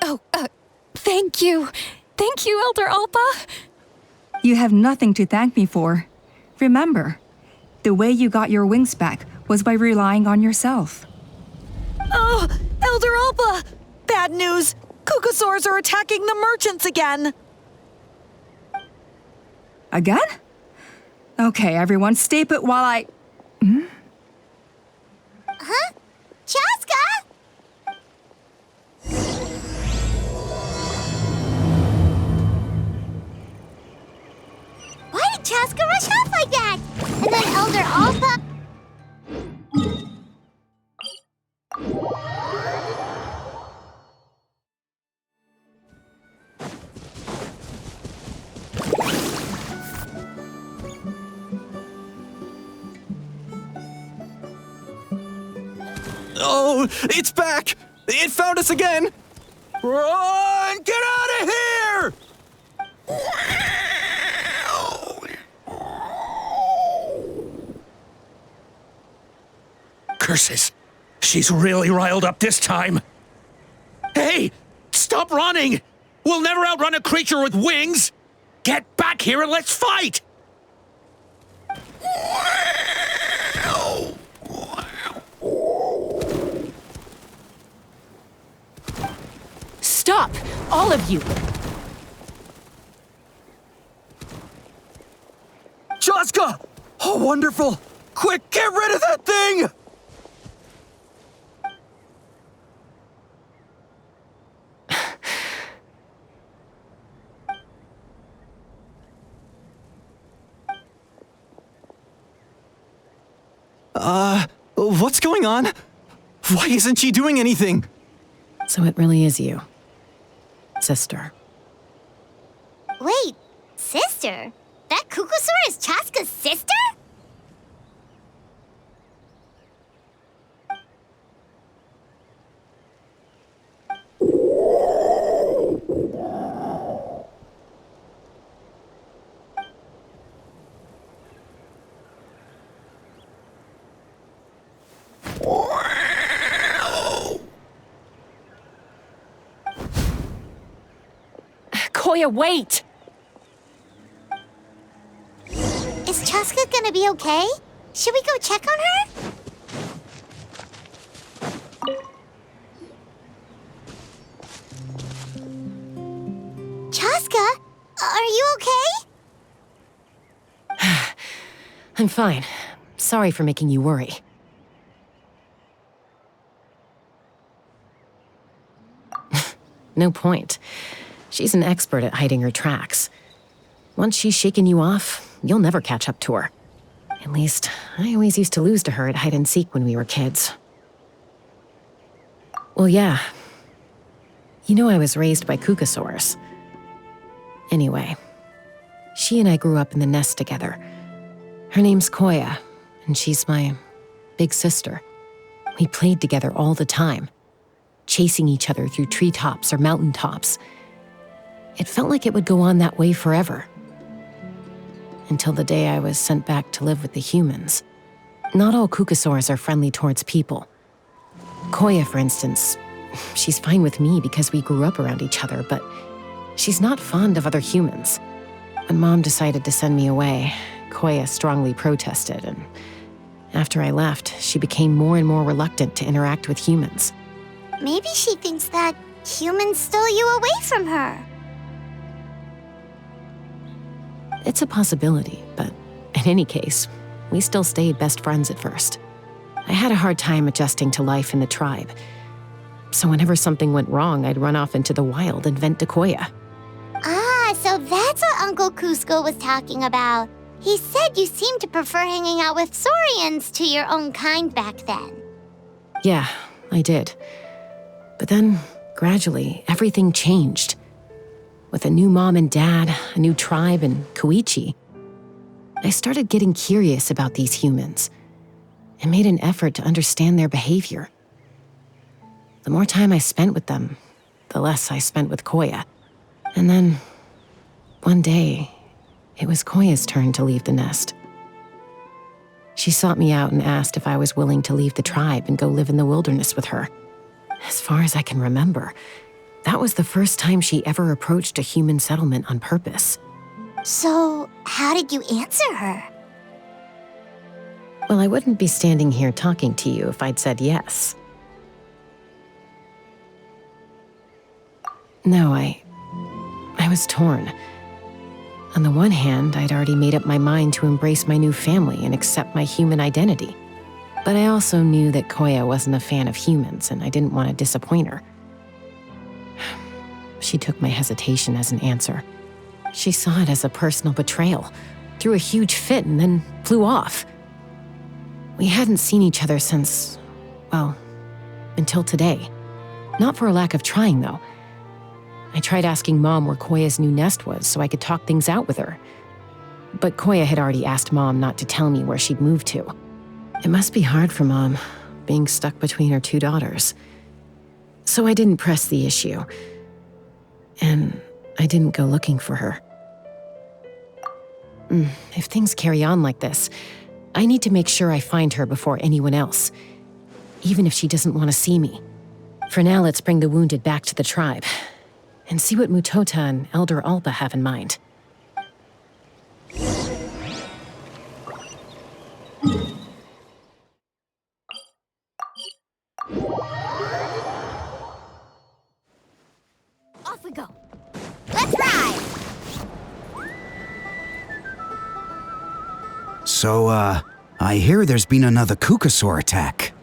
Oh, thank you. Thank you, Elder Allpa. You have nothing to thank me for. Remember, the way you got your wings back was by relying on yourself. Oh, Elder Allpa! Bad news! Qucusaurus are attacking the merchants again! Again? Okay, everyone, stay put while I... Huh? Chasca? Why did Chasca rush off like that? And then Elder Allpa... Oh, it's back! It found us again! Run! Get out of here! Curses! She's really riled up this time. Hey! Stop running! We'll never outrun a creature with wings! Get back here and let's fight! Stop! All of you! Chasca! Oh, wonderful! Quick, get rid of that thing! What's going on? Why isn't she doing anything? So it really is you, sister. Wait, sister? That Qucusaurus is Chasca's sister? Coya, wait! Is Chasca gonna be okay? Should we go check on her? Chasca, are you okay? I'm fine. Sorry for making you worry. No point. She's an expert at hiding her tracks. Once she's shaken you off, you'll never catch up to her. At least, I always used to lose to her at hide-and-seek when we were kids. Well, yeah. You know I was raised by Qucusaurus. Anyway, she and I grew up in the nest together. Her name's Coya, and she's my big sister. We played together all the time, chasing each other through treetops or mountaintops. It felt like it would go on that way forever. Until the day I was sent back to live with the humans. Not all Qucusaurs are friendly towards people. Coya, for instance, she's fine with me because we grew up around each other, but she's not fond of other humans. When Mom decided to send me away, Coya strongly protested, and after I left, she became more and more reluctant to interact with humans. Maybe she thinks that humans stole you away from her. It's a possibility, but in any case, we still stayed best friends at first. I had a hard time adjusting to life in the tribe. So whenever something went wrong, I'd run off into the wild and vent to Coya. Ah, so that's what Uncle Cusco was talking about. He said you seemed to prefer hanging out with saurians to your own kind back then. Yeah, I did. But then, gradually, everything changed. With a new mom and dad, a new tribe, and Koichi. I started getting curious about these humans and made an effort to understand their behavior. The more time I spent with them, the less I spent with Coya. And then, one day, it was Koya's turn to leave the nest. She sought me out and asked if I was willing to leave the tribe and go live in the wilderness with her. As far as I can remember, that was the first time she ever approached a human settlement on purpose. So, how did you answer her? Well, I wouldn't be standing here talking to you if I'd said yes. No, I was torn. On the one hand, I'd already made up my mind to embrace my new family and accept my human identity. But I also knew that Coya wasn't a fan of humans, and I didn't want to disappoint her. She took my hesitation as an answer. She saw it as a personal betrayal, threw a huge fit, and then flew off. We hadn't seen each other since, well, until today. Not for a lack of trying, though. I tried asking Mom where Koya's new nest was so I could talk things out with her. But Coya had already asked Mom not to tell me where she'd moved to. It must be hard for Mom, being stuck between her two daughters. So I didn't press the issue. And I didn't go looking for her. If things carry on like this, I need to make sure I find her before anyone else, even if she doesn't want to see me. For now, let's bring the wounded back to the tribe and see what Mutota and Elder Allpa have in mind. Off we go. Let's ride! So, I hear there's been another Qucusaur attack.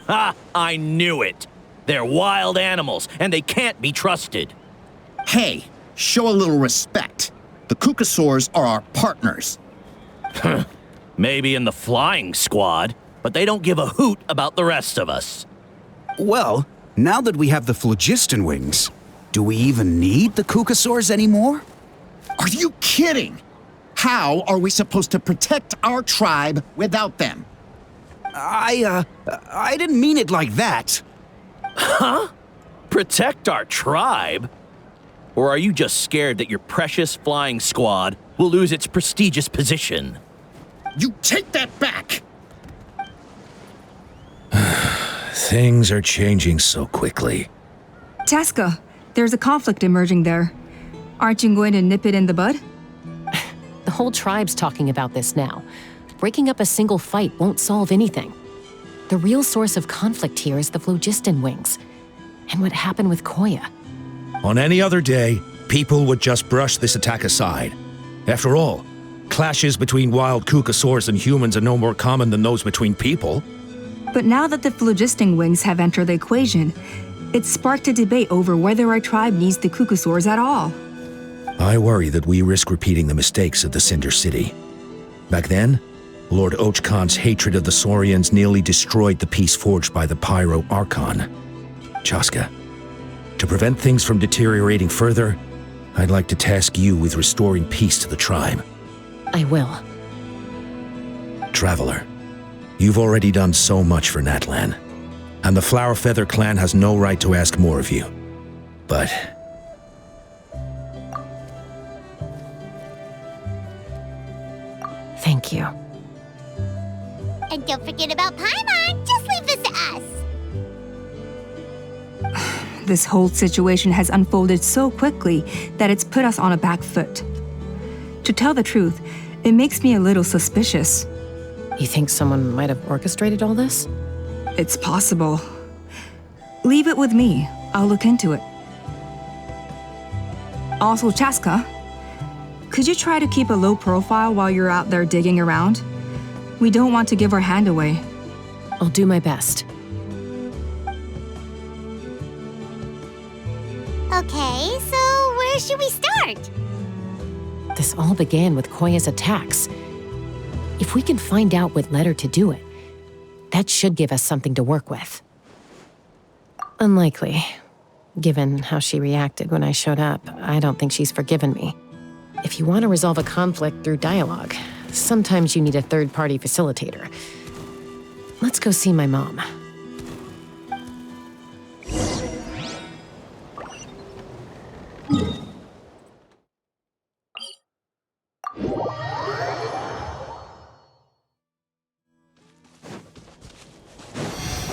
Ha! I knew it! They're wild animals, and they can't be trusted. Hey, show a little respect. The Qucusaurs are our partners. Maybe in the flying squad, but they don't give a hoot about the rest of us. Well, now that we have the phlogiston wings, do we even need the Qucusaurs anymore? Are you kidding? How are we supposed to protect our tribe without them? I didn't mean it like that. Huh? Protect our tribe? Or are you just scared that your precious flying squad will lose its prestigious position? You take that back! Things are changing so quickly. Chasca, there's a conflict emerging there. Aren't you going to nip it in the bud? The whole tribe's talking about this now. Breaking up a single fight won't solve anything. The real source of conflict here is the phlogiston wings, and what happened with Coya. On any other day, people would just brush this attack aside. After all, clashes between wild Qucusaurs and humans are no more common than those between people. But now that the phlogiston wings have entered the equation, it's sparked a debate over whether our tribe needs the Qucusaurs at all. I worry that we risk repeating the mistakes of the Cinder City. Back then, Lord Ochkon's hatred of the Saurians nearly destroyed the peace forged by the Pyro Archon. Chasca, to prevent things from deteriorating further, I'd like to task you with restoring peace to the tribe. I will. Traveler, you've already done so much for Natlan, and the Flower Feather clan has no right to ask more of you. But thank you. And don't forget about Paimon. Just leave this to us. This whole situation has unfolded so quickly that it's put us on a back foot. To tell the truth, it makes me a little suspicious. You think someone might have orchestrated all this? It's possible. Leave it with me. I'll look into it. Also, Chasca, could you try to keep a low profile while you're out there digging around? We don't want to give our hand away. I'll do my best. Okay, so where should we start? This all began with Koya's attacks. If we can find out what led her to do it, that should give us something to work with. Unlikely. Given how she reacted when I showed up, I don't think she's forgiven me. If you want to resolve a conflict through dialogue, sometimes you need a third-party facilitator. Let's go see my mom.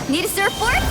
Need a surfboard?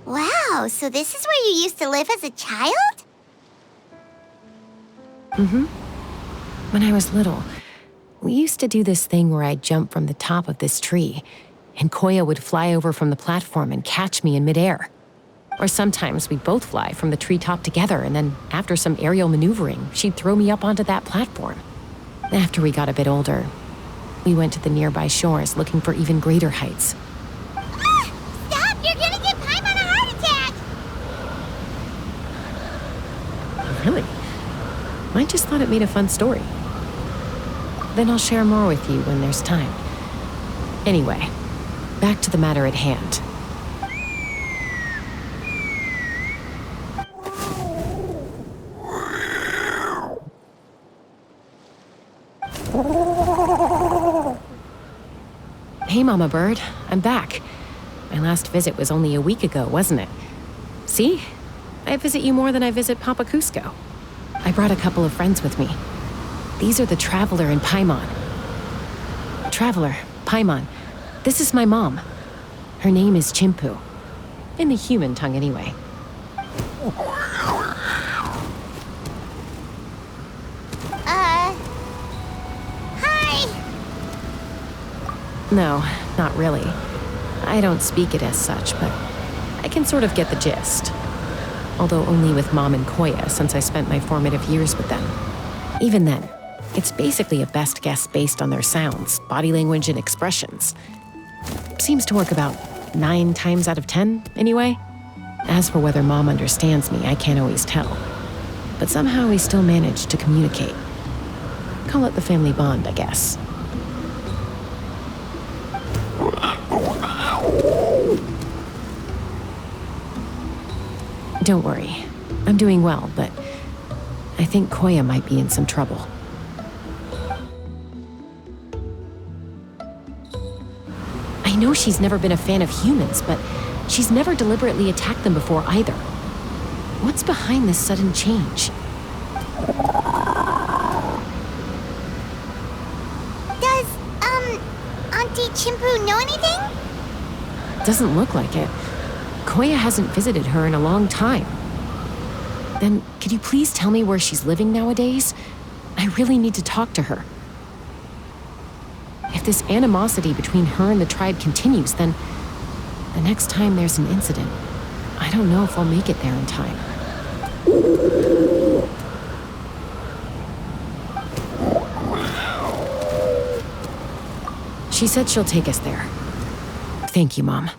Wow, so this is where you used to live as a child? Mm-hmm. When I was little, we used to do this thing where I'd jump from the top of this tree, and Coya would fly over from the platform and catch me in midair. Or sometimes we'd both fly from the treetop together, and then after some aerial maneuvering, she'd throw me up onto that platform. After we got a bit older, we went to the nearby shores looking for even greater heights. Stop! You're gonna give Paimon a heart attack! Really? I just thought it made a fun story. Then I'll share more with you when there's time. Anyway, back to the matter at hand. Hey, Mama Bird, I'm back. My last visit was only a week ago, wasn't it? See? I visit you more than I visit Papa Cusco. I brought a couple of friends with me. These are the Traveler and Paimon. Traveler, Paimon, this is my mom. Her name is Chimpu. In the human tongue, anyway. Hi! No, not really. I don't speak it as such, but I can sort of get the gist. Although only with Mom and Coya, since I spent my formative years with them. Even then, it's basically a best guess based on their sounds, body language, and expressions. Seems to work about 9 times out of 10, anyway. As for whether Mom understands me, I can't always tell. But somehow we still manage to communicate. Call it the family bond, I guess. Don't worry. I'm doing well, but I think Coya might be in some trouble. I know she's never been a fan of humans, but she's never deliberately attacked them before either. What's behind this sudden change? Does, Auntie Chimpu know anything? Doesn't look like it. Coya hasn't visited her in a long time. Then, could you please tell me where she's living nowadays? I really need to talk to her. If this animosity between her and the tribe continues, then the next time there's an incident, I don't know if I'll make it there in time. She said she'll take us there. Thank you, Mom.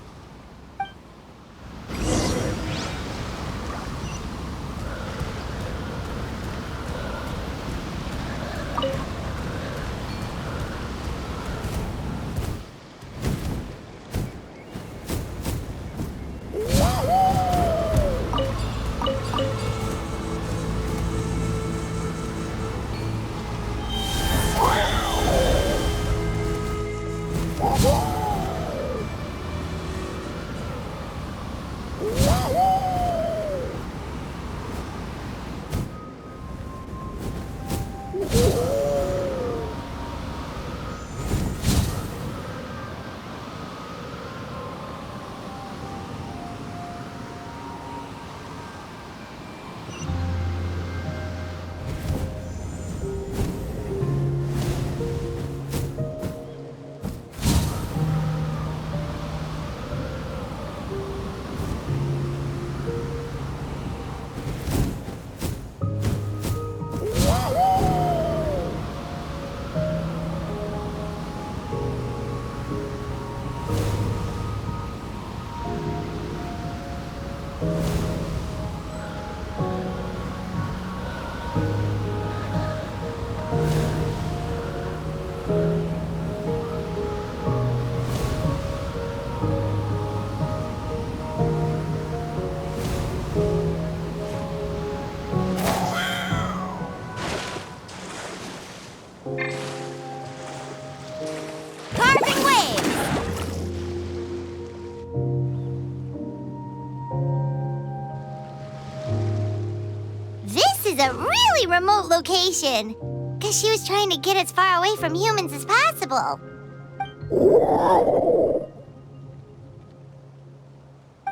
really remote location. Guess she was trying to get as far away from humans as possible.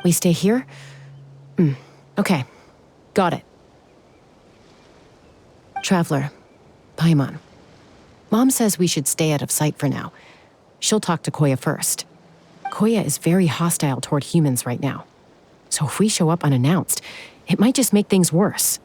We stay here? Okay. Got it. Traveler, Paimon. Mom says we should stay out of sight for now. She'll talk to Coya first. Coya is very hostile toward humans right now. So if we show up unannounced, it might just make things worse.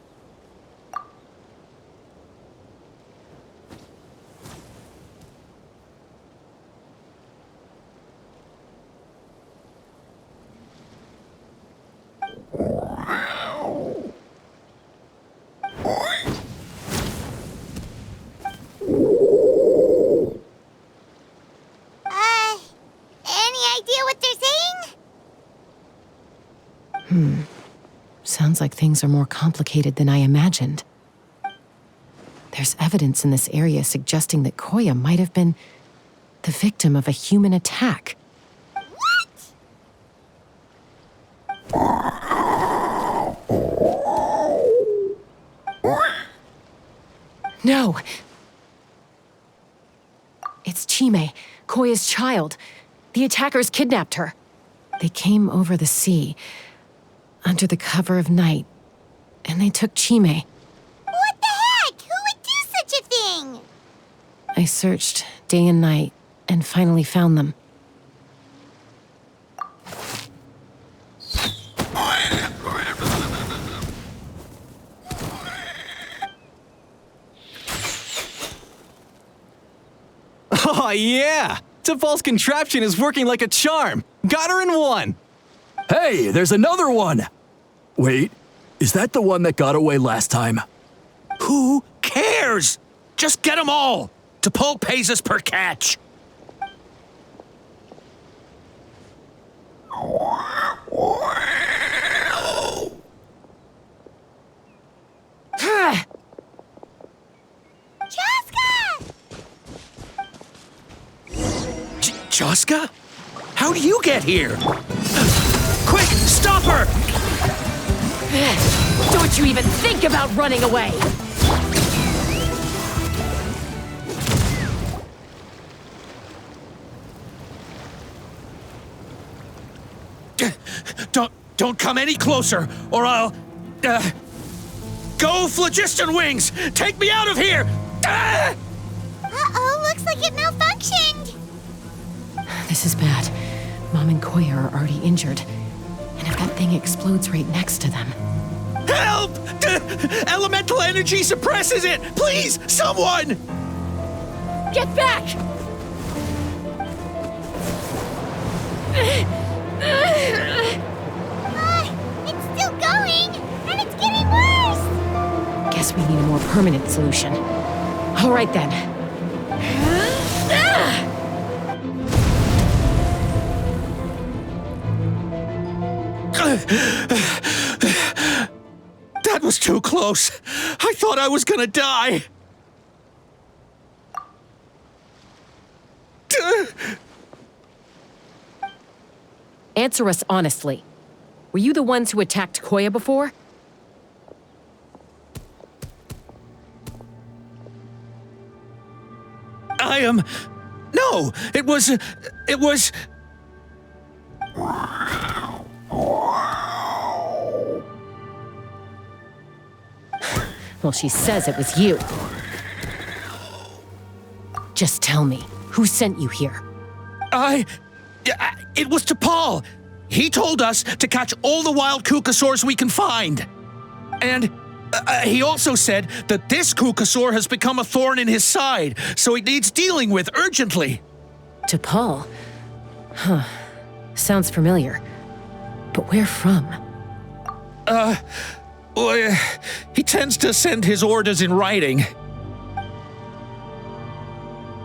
Any idea what they're saying? Sounds like things are more complicated than I imagined. There's evidence in this area suggesting that Coya might have been the victim of a human attack. No! It's Chime, Koya's child. The attackers kidnapped her. They came over the sea, under the cover of night, and they took Chime. What the heck? Who would do such a thing? I searched day and night, and finally found them. Oh, yeah! T'Pol's contraption is working like a charm! Got her in one! Hey, there's another one! Wait, is that the one that got away last time? Who cares? Just get them all. T'Pol pays us per catch. Chasca? How do you get here? Quick, stop her! Don't you even think about running away! Don't come any closer, or I'll... Go, Phlogiston Wings! Take me out of here! Uh-oh, looks like it malfunctioned. This is bad. Mom and Coya are already injured. And if that thing explodes right next to them... Help! Elemental energy suppresses it! Please, someone! Get back! It's still going, and it's getting worse. Guess we need a more permanent solution. All right then. That was too close. I thought I was gonna die. Answer us honestly. Were you the ones who attacked Coya before? I am... No, it was... Well, she says it was you. Just tell me, who sent you here? It was T'Pol. He told us to catch all the wild Qucusaurs we can find. And he also said that this Qucusaur has become a thorn in his side, so he needs dealing with urgently. T'Pol? Huh. Sounds familiar. But where from? Well, he tends to send his orders in writing.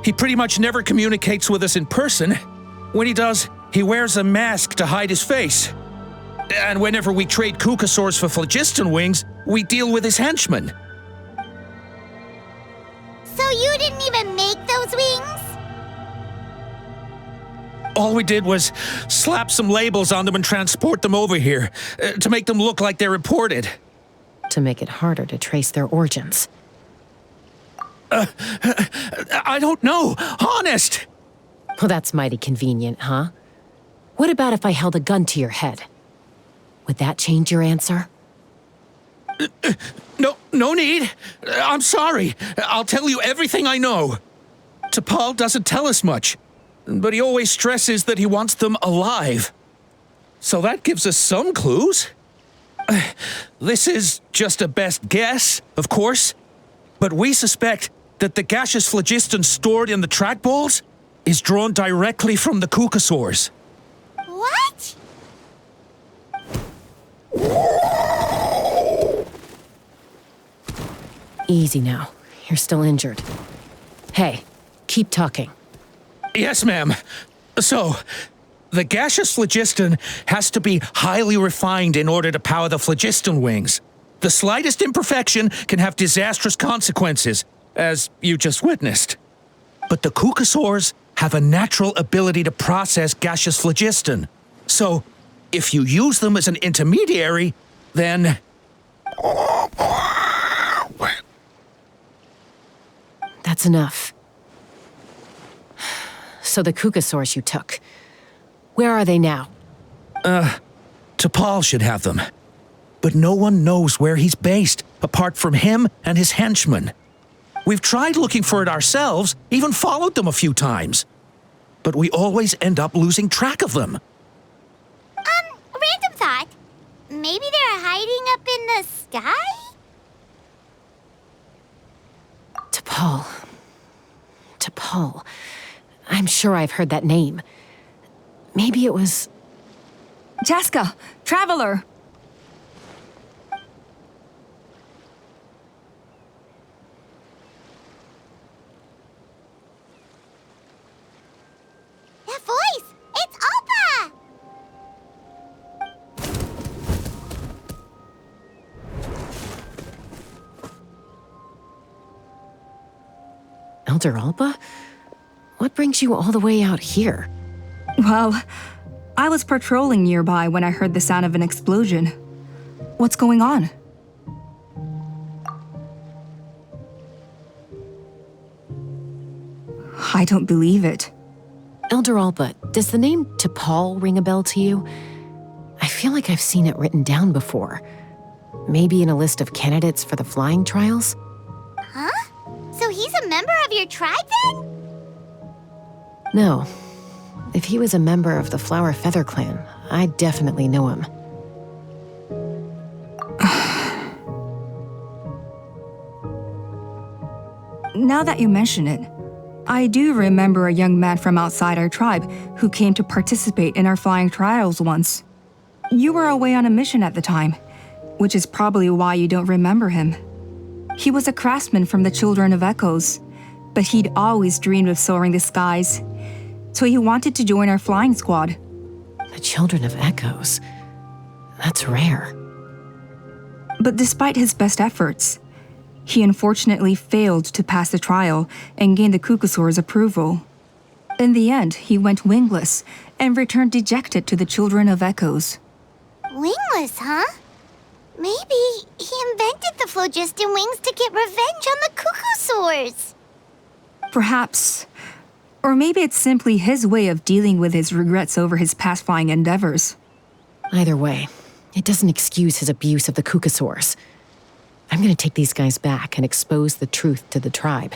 He pretty much never communicates with us in person. When he does, he wears a mask to hide his face. And whenever we trade Qucusaurs for Phlogiston Wings, we deal with his henchmen. So you didn't even make those wings? All we did was slap some labels on them and transport them over here, to make them look like they're imported. To make it harder to trace their origins. I don't know. Honest! Well, that's mighty convenient, huh? What about if I held a gun to your head? Would that change your answer? No need. I'm sorry. I'll tell you everything I know. T'Pol doesn't tell us much, but he always stresses that he wants them alive. So that gives us some clues. This is just a best guess, of course, but we suspect that the gaseous phlogiston stored in the trackballs is drawn directly from the Qucusaurus. What? Easy now. You're still injured. Hey, keep talking. Yes, ma'am. So, the gaseous phlogiston has to be highly refined in order to power the phlogiston wings. The slightest imperfection can have disastrous consequences, as you just witnessed. But the Qucusaurs have a natural ability to process gaseous phlogiston. So, if you use them as an intermediary, then... That's enough. So the Qucusaurus you took, where are they now? T'Pol should have them. But no one knows where he's based, apart from him and his henchmen. We've tried looking for it ourselves, even followed them a few times. But we always end up losing track of them. Random thought. Maybe they're hiding up in the sky? T'Pol. I'm sure I've heard that name. Maybe it was... Chasca, Traveler! That voice! It's Allpa! Elder Allpa? What brings you all the way out here? Well, I was patrolling nearby when I heard the sound of an explosion. What's going on? I don't believe it. Elder Allpa, does the name T'Pol ring a bell to you? I feel like I've seen it written down before. Maybe in a list of candidates for the flying trials? Huh? So he's a member of your tribe then? No. If he was a member of the Flower Feather clan, I'd definitely know him. Now that you mention it, I do remember a young man from outside our tribe who came to participate in our flying trials once. You were away on a mission at the time, which is probably why you don't remember him. He was a craftsman from the Children of Echoes, but he'd always dreamed of soaring the skies, so he wanted to join our flying squad. The Children of Echoes? That's rare. But despite his best efforts, he unfortunately failed to pass the trial and gain the Qucusaur's approval. In the end, he went wingless and returned dejected to the Children of Echoes. Wingless, huh? Maybe he invented the phlogiston wings to get revenge on the Qucusaurs. Perhaps. Or maybe it's simply his way of dealing with his regrets over his past flying endeavors. Either way, it doesn't excuse his abuse of the Qucusaurs. I'm gonna take these guys back and expose the truth to the tribe.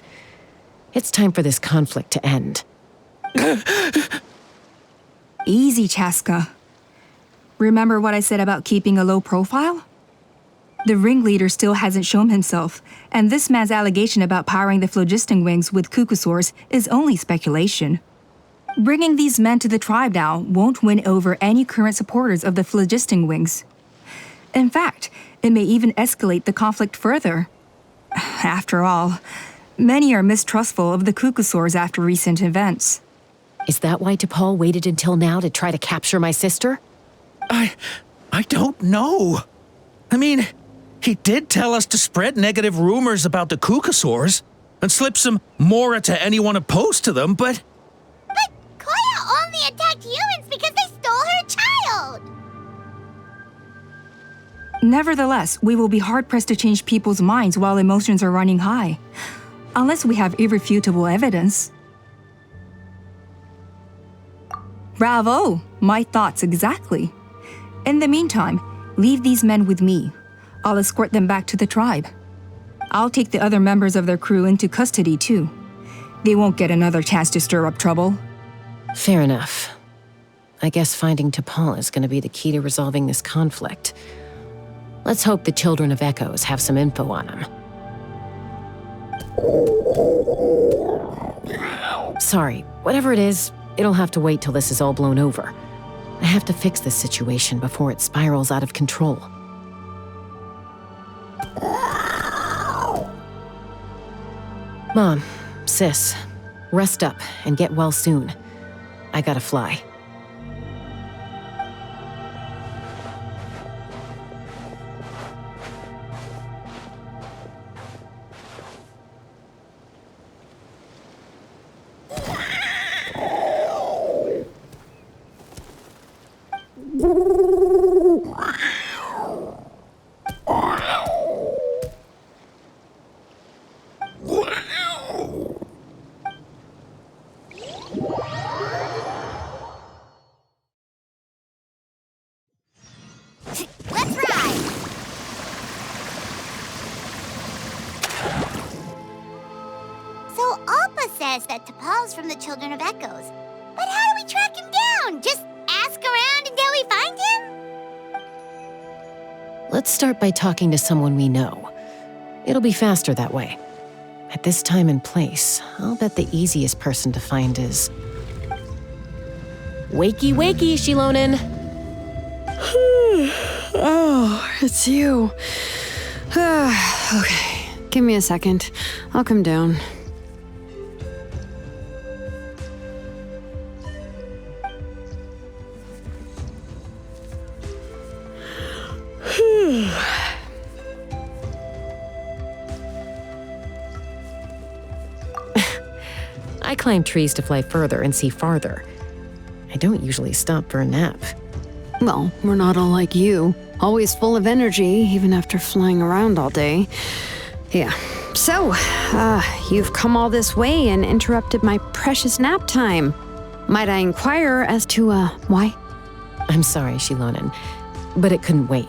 It's time for this conflict to end. Easy, Chasca. Remember what I said about keeping a low profile? The ringleader still hasn't shown himself, and this man's allegation about powering the phlogiston wings with Qucusaurs is only speculation. Bringing these men to the tribe now won't win over any current supporters of the phlogiston wings. In fact, it may even escalate the conflict further. After all, many are mistrustful of the Qucusaurs after recent events. Is that why T'Pol waited until now to try to capture my sister? I don't know. I mean, he did tell us to spread negative rumors about the Qucusaurs and slip some mora to anyone opposed to them, but... But Coya only attacked humans because they stole her child! Nevertheless, we will be hard-pressed to change people's minds while emotions are running high. Unless we have irrefutable evidence. Bravo! My thoughts exactly. In the meantime, leave these men with me. I'll escort them back to the tribe. I'll take the other members of their crew into custody too. They won't get another chance to stir up trouble. Fair enough. I guess finding T'Pol is going to be the key to resolving this conflict. Let's hope the Children of Echoes have some info on him. Sorry, whatever it is, it'll have to wait till this is all blown over. I have to fix this situation before it spirals out of control. Mom, sis, rest up and get well soon. I gotta fly. Let's ride! So Allpa says that T'Pol's from the Children of Echoes. But how do we track him down? Just ask around until we find him? Let's start by talking to someone we know. It'll be faster that way. At this time and place, I'll bet the easiest person to find is... Wakey, wakey, Xilonen! Oh, it's you. Okay, give me a second. I'll come down. I climb trees to fly further and see farther. I don't usually stop for a nap. Well, we're not all like you. Always full of energy, even after flying around all day. Yeah. So, you've come all this way and interrupted my precious nap time. Might I inquire as to, why? I'm sorry, Xilonen, but it couldn't wait.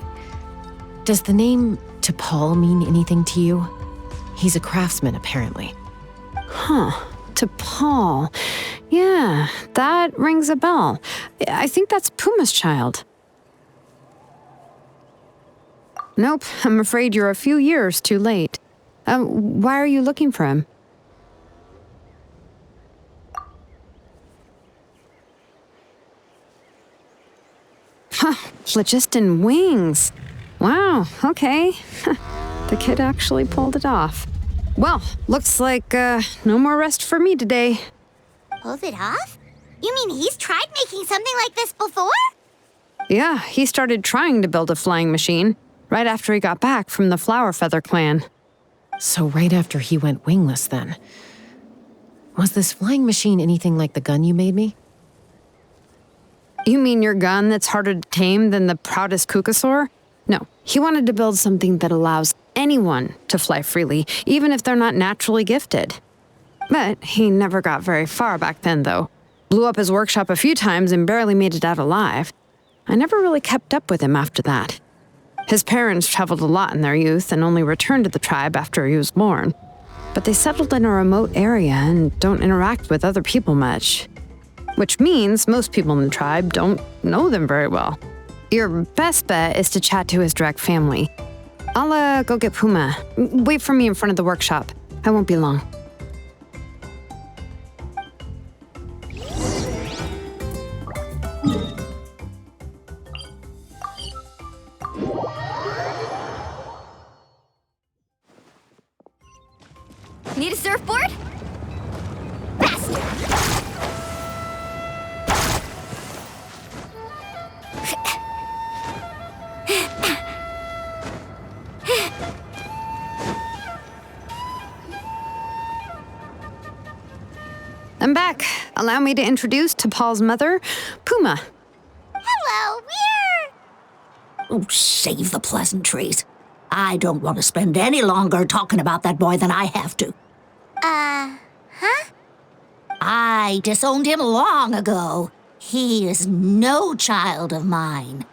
Does the name T'Pol mean anything to you? He's a craftsman, apparently. Huh. T'Pol. Yeah, that rings a bell. I think that's Puma's child. Nope, I'm afraid you're a few years too late. Why are you looking for him? Huh, phlogiston wings. Wow, okay. The kid actually pulled it off. Well, looks like no more rest for me today. Pulled it off? You mean he's tried making something like this before? Yeah, he started trying to build a flying machine right after he got back from the Flower Feather clan. So right after he went wingless, then. Was this flying machine anything like the gun you made me? You mean your gun that's harder to tame than the proudest Qucusaur? No, he wanted to build something that allows anyone to fly freely, even if they're not naturally gifted. But he never got very far back then, though. Blew up his workshop a few times and barely made it out alive. I never really kept up with him after that. His parents traveled a lot in their youth and only returned to the tribe after he was born. But they settled in a remote area and don't interact with other people much. Which means most people in the tribe don't know them very well. Your best bet is to chat to his direct family. I'll go get Puma. Wait for me in front of the workshop. I won't be long. Need a surfboard? Faster! I'm back. Allow me to introduce T'Pol's mother, Puma. Hello, we're... Oh, save the pleasantries. I don't want to spend any longer talking about that boy than I have to. Huh? I disowned him long ago. He is no child of mine.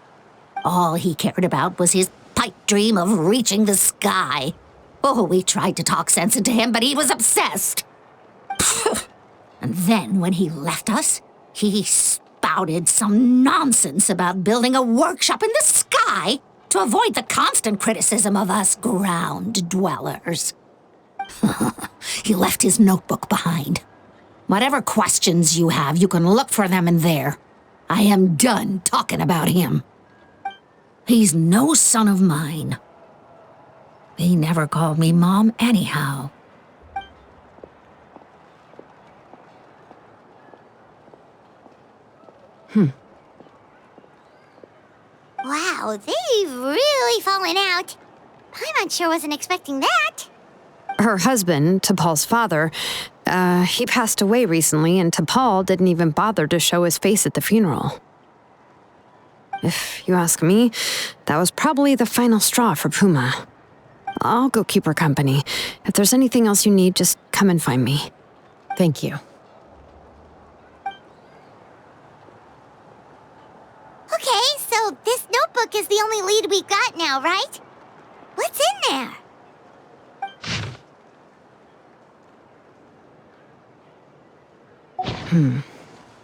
All he cared about was his pipe dream of reaching the sky. Oh, we tried to talk sense into him, but he was obsessed. And then when he left us, he spouted some nonsense about building a workshop in the sky to avoid the constant criticism of us ground dwellers. He left his notebook behind. Whatever questions you have, you can look for them in there. I am done talking about him. He's no son of mine. He never called me Mom anyhow. Wow, they've really fallen out. Paimon sure wasn't expecting that. Her husband, T'Pol's father, he passed away recently, and T'Pol didn't even bother to show his face at the funeral. If you ask me, that was probably the final straw for Puma. I'll go keep her company. If there's anything else you need, just come and find me. Thank you. Okay, so this notebook is the only lead we've got now, right? What's in there?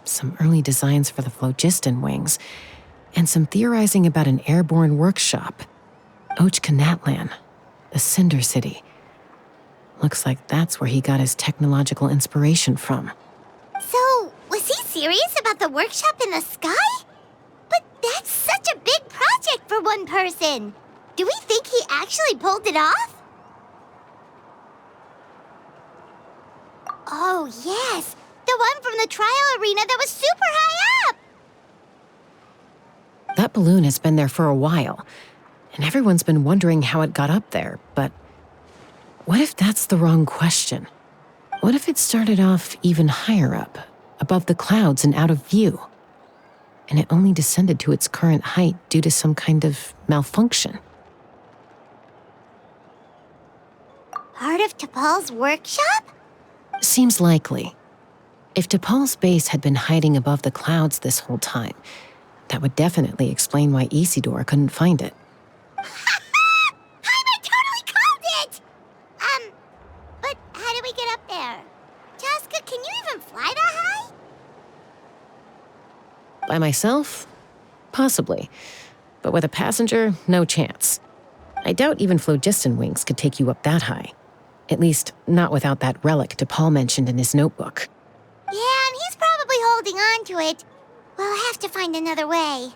Some early designs for the phlogiston wings, and some theorizing about an airborne workshop. Natlan, the Cinder City. Looks like that's where he got his technological inspiration from. So, was he serious about the workshop in the sky? But that's such a big project for one person. Do we think he actually pulled it off? Oh, yes. The one from the trial arena that was super high up! That balloon has been there for a while, and everyone's been wondering how it got up there, but what if that's the wrong question? What if it started off even higher up, above the clouds and out of view, and it only descended to its current height due to some kind of malfunction? Part of T'Pol's workshop? Seems likely. If T'Pol's base had been hiding above the clouds this whole time, that would definitely explain why Isidore couldn't find it. Paimon totally called it! But how do we get up there? Chasca, can you even fly that high? By myself? Possibly. But with a passenger, no chance. I doubt even phlogiston wings could take you up that high. At least, not without that relic T'Pol mentioned in his notebook. Yeah, and he's probably holding on to it. We'll have to find another way.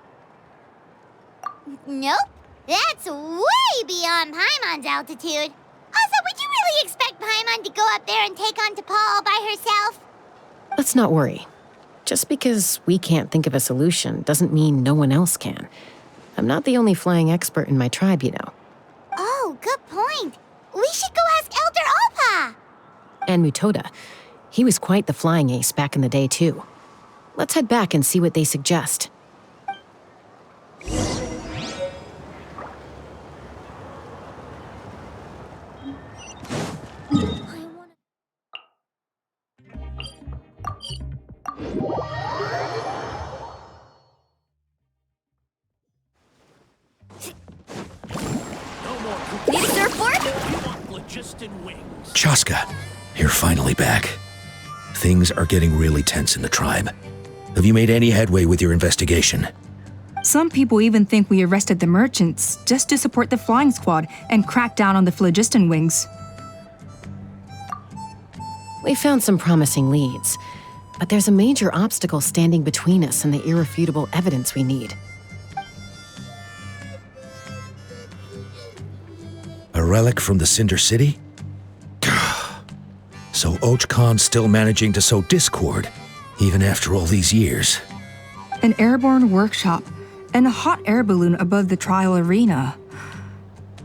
Nope. That's way beyond Paimon's altitude. Also, would you really expect Paimon to go up there and take on T'Pol by herself? Let's not worry. Just because we can't think of a solution doesn't mean no one else can. I'm not the only flying expert in my tribe, you know. Oh, good point. We should go ask Elder Allpa. And Mutoda. He was quite the flying ace back in the day, too. Let's head back and see what they suggest. Need a surfboard? Chasca, you're finally back. Things are getting really tense in the tribe. Have you made any headway with your investigation? Some people even think we arrested the merchants just to support the flying squad and crack down on the phlogiston wings. We found some promising leads, but there's a major obstacle standing between us and the irrefutable evidence we need. A relic from the Cinder City? So Khan's still managing to sow discord, even after all these years. An airborne workshop and a hot air balloon above the trial arena.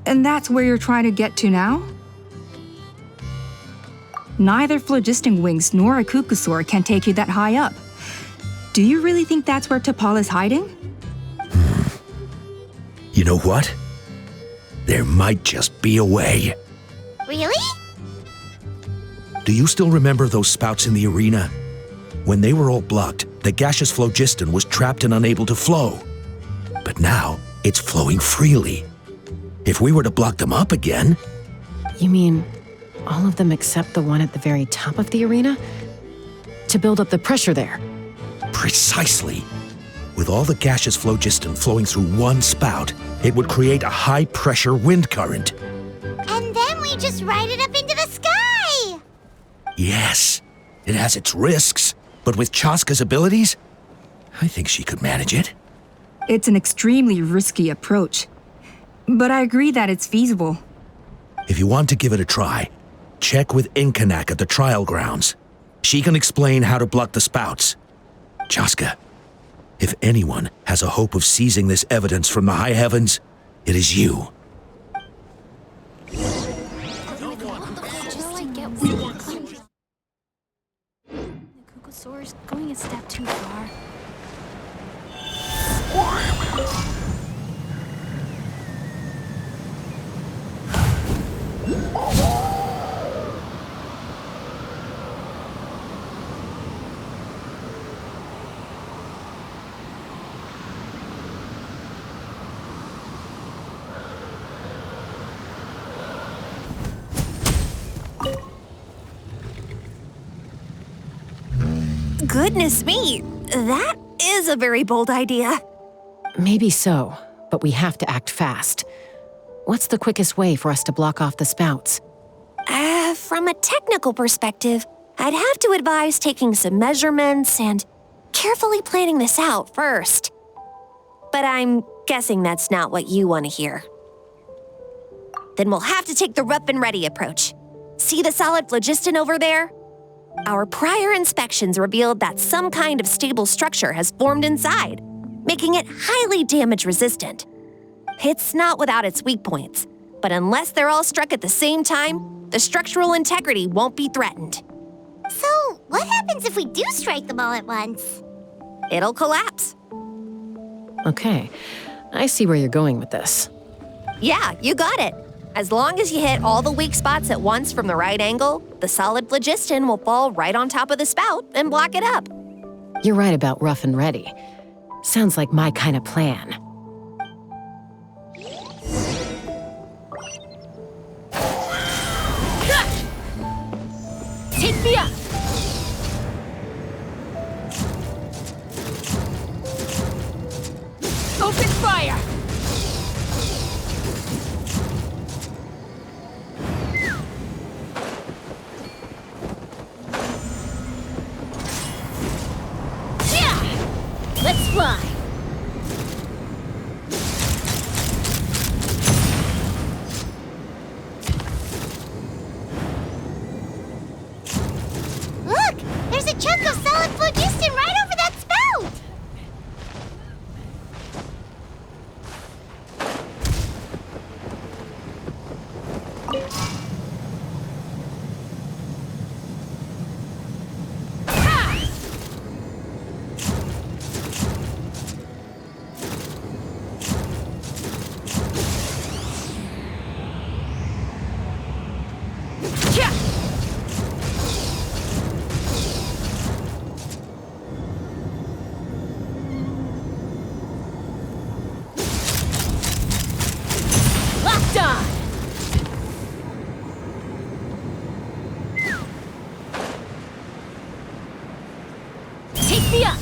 And that's where you're trying to get to now? Neither phlogiston wings nor a Qucusaurus can take you that high up. Do you really think that's where T'Pol is hiding? You know what? There might just be a way. Really? Do you still remember those spouts in the arena? When they were all blocked, the gaseous phlogiston was trapped and unable to flow. But now, it's flowing freely. If we were to block them up again... You mean all of them except the one at the very top of the arena? To build up the pressure there? Precisely. With all the gaseous phlogiston flowing through one spout, it would create a high-pressure wind current. And then we just ride it up into the sky! Yes, it has its risks, but with Chasca's abilities, I think she could manage it. It's an extremely risky approach, but I agree that it's feasible. If you want to give it a try, check with Inkanak at the trial grounds. She can explain how to block the spouts. Chasca, if anyone has a hope of seizing this evidence from the high heavens, it is you. Qucusaurus going a step too far. Goodness me, that is a very bold idea. Maybe so, but we have to act fast. What's the quickest way for us to block off the spouts? From a technical perspective, I'd have to advise taking some measurements and carefully planning this out first. But I'm guessing that's not what you want to hear. Then we'll have to take the rough and ready approach. See the solid phlogiston over there? Our prior inspections revealed that some kind of stable structure has formed inside, making it highly damage resistant. It's not without its weak points, but unless they're all struck at the same time, the structural integrity won't be threatened. So, what happens if we do strike them all at once? It'll collapse. Okay, I see where you're going with this. Yeah, you got it. As long as you hit all the weak spots at once from the right angle, the solid phlogiston will fall right on top of the spout and block it up. You're right about rough and ready. Sounds like my kind of plan. Take me up! Open fire! Let's fly! Look! There's a chunk of solid phlogiston right over that spout! Take me up!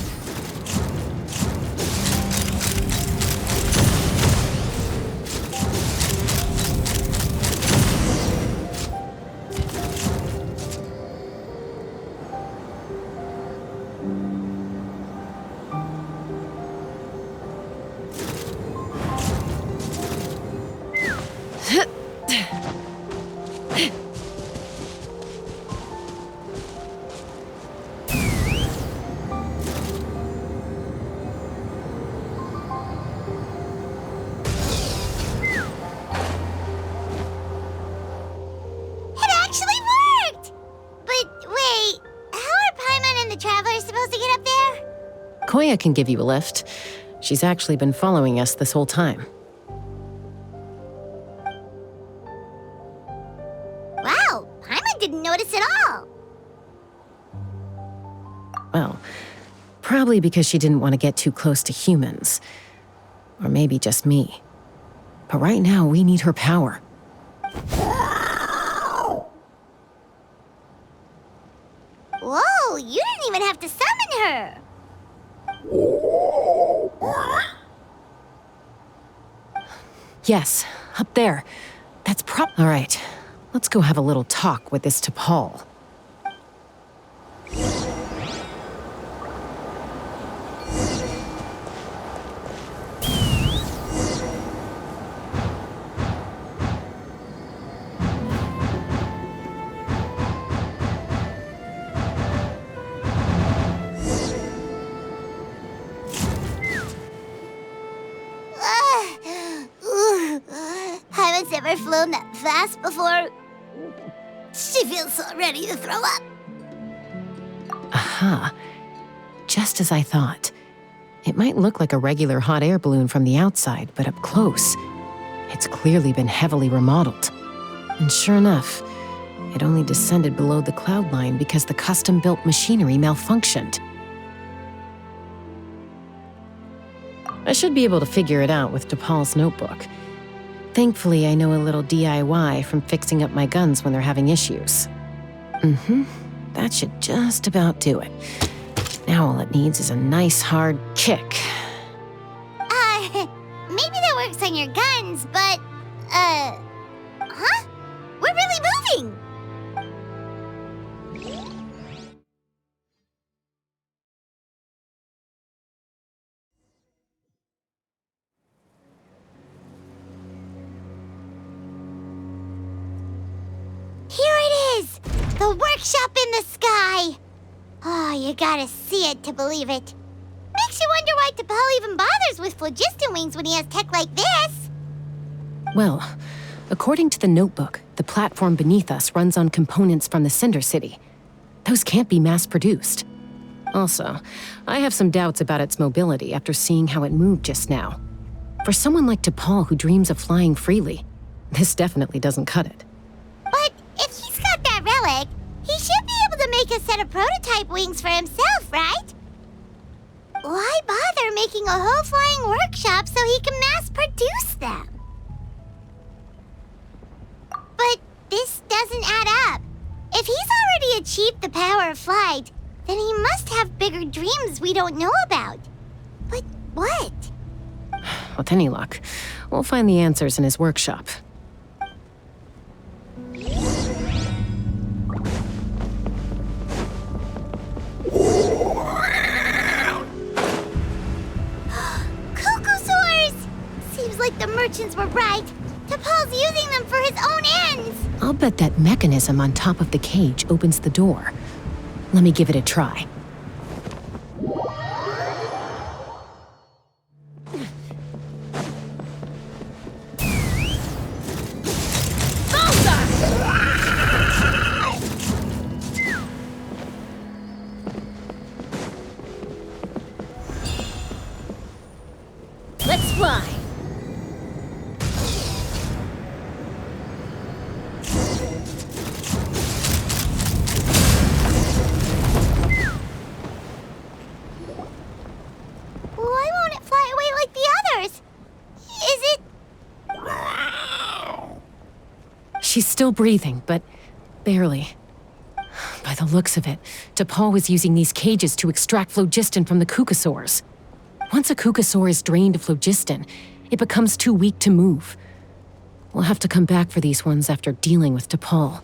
Coya can give you a lift. She's actually been following us this whole time. Wow, Paimon didn't notice this at all? Well, probably because she didn't want to get too close to humans. Or maybe just me. But right now, we need her power. Whoa, you didn't even have to summon her! Yes, up there. That's All right, let's go have a little talk with this T'Pol. Haven't ever flown that fast before. She feels so ready to throw up. Aha. Just as I thought. It might look like a regular hot air balloon from the outside, but up close, it's clearly been heavily remodeled. And sure enough, it only descended below the cloud line because the custom-built machinery malfunctioned. I should be able to figure it out with T'Pol's notebook. Thankfully, I know a little DIY from fixing up my guns when they're having issues. That should just about do it. Now all it needs is a nice hard kick. Maybe that works on your guns, but, huh? We're really moving! Here it is! The workshop in the sky! Oh, you gotta see it to believe it. Makes you wonder why T'Pol even bothers with phlogiston wings when he has tech like this. Well, according to the notebook, the platform beneath us runs on components from the Cinder City. Those can't be mass-produced. Also, I have some doubts about its mobility after seeing how it moved just now. For someone like T'Pol who dreams of flying freely, this definitely doesn't cut it. But if he's got that relic, he should be able to make a set of prototype wings for himself, right? Why bother making a whole flying workshop so he can mass-produce them? But this doesn't add up. If he's already achieved the power of flight, then he must have bigger dreams we don't know about. But what? With any luck, we'll find the answers in his workshop. Qucusaurus! Seems like the merchants were right. T'Pol's using them for his own ends. I'll bet that mechanism on top of the cage opens the door. Let me give it a try. Let's fly. Why won't it fly away like the others? Is it... She's still breathing, but barely. By the looks of it, T'Pol was using these cages to extract phlogiston from the Qucusaurs. Once a Qucusaur is drained of phlogiston, it becomes too weak to move. We'll have to come back for these ones after dealing with T'Pol.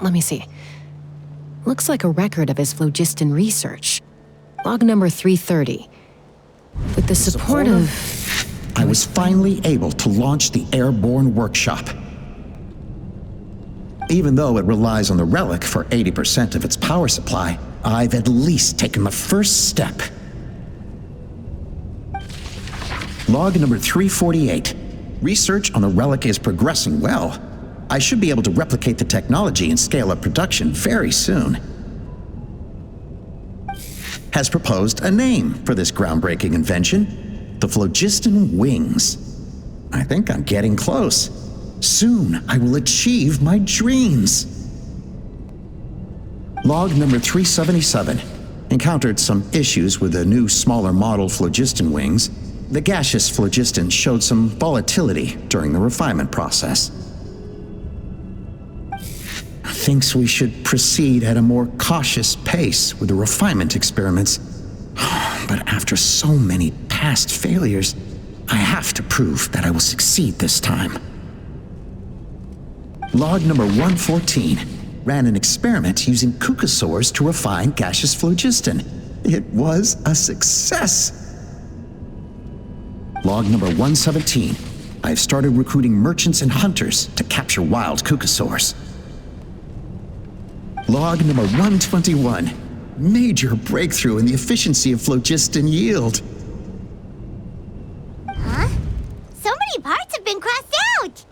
Let me see. Looks like a record of his phlogiston research. Log number 330. With the support of... I was finally able to launch the airborne workshop. Even though it relies on the relic for 80% of its power supply, I've at least taken the first step. Log number 348. Research on the relic is progressing well. I should be able to replicate the technology and scale up production very soon. Has proposed a name for this groundbreaking invention: the phlogiston wings. I think I'm getting close. Soon, I will achieve my dreams. Log number 377. Encountered some issues with the new, smaller model phlogiston wings. The gaseous phlogiston showed some volatility during the refinement process. Thinks we should proceed at a more cautious pace with the refinement experiments. But after so many past failures, I have to prove that I will succeed this time. Log number 114. Ran an experiment using Qucusaurus to refine gaseous phlogiston. It was a success. Log number 117. I've started recruiting merchants and hunters to capture wild Qucusaurs. Log number 121. Major breakthrough in the efficiency of phlogiston yield. Huh? So many parts have been crossed out!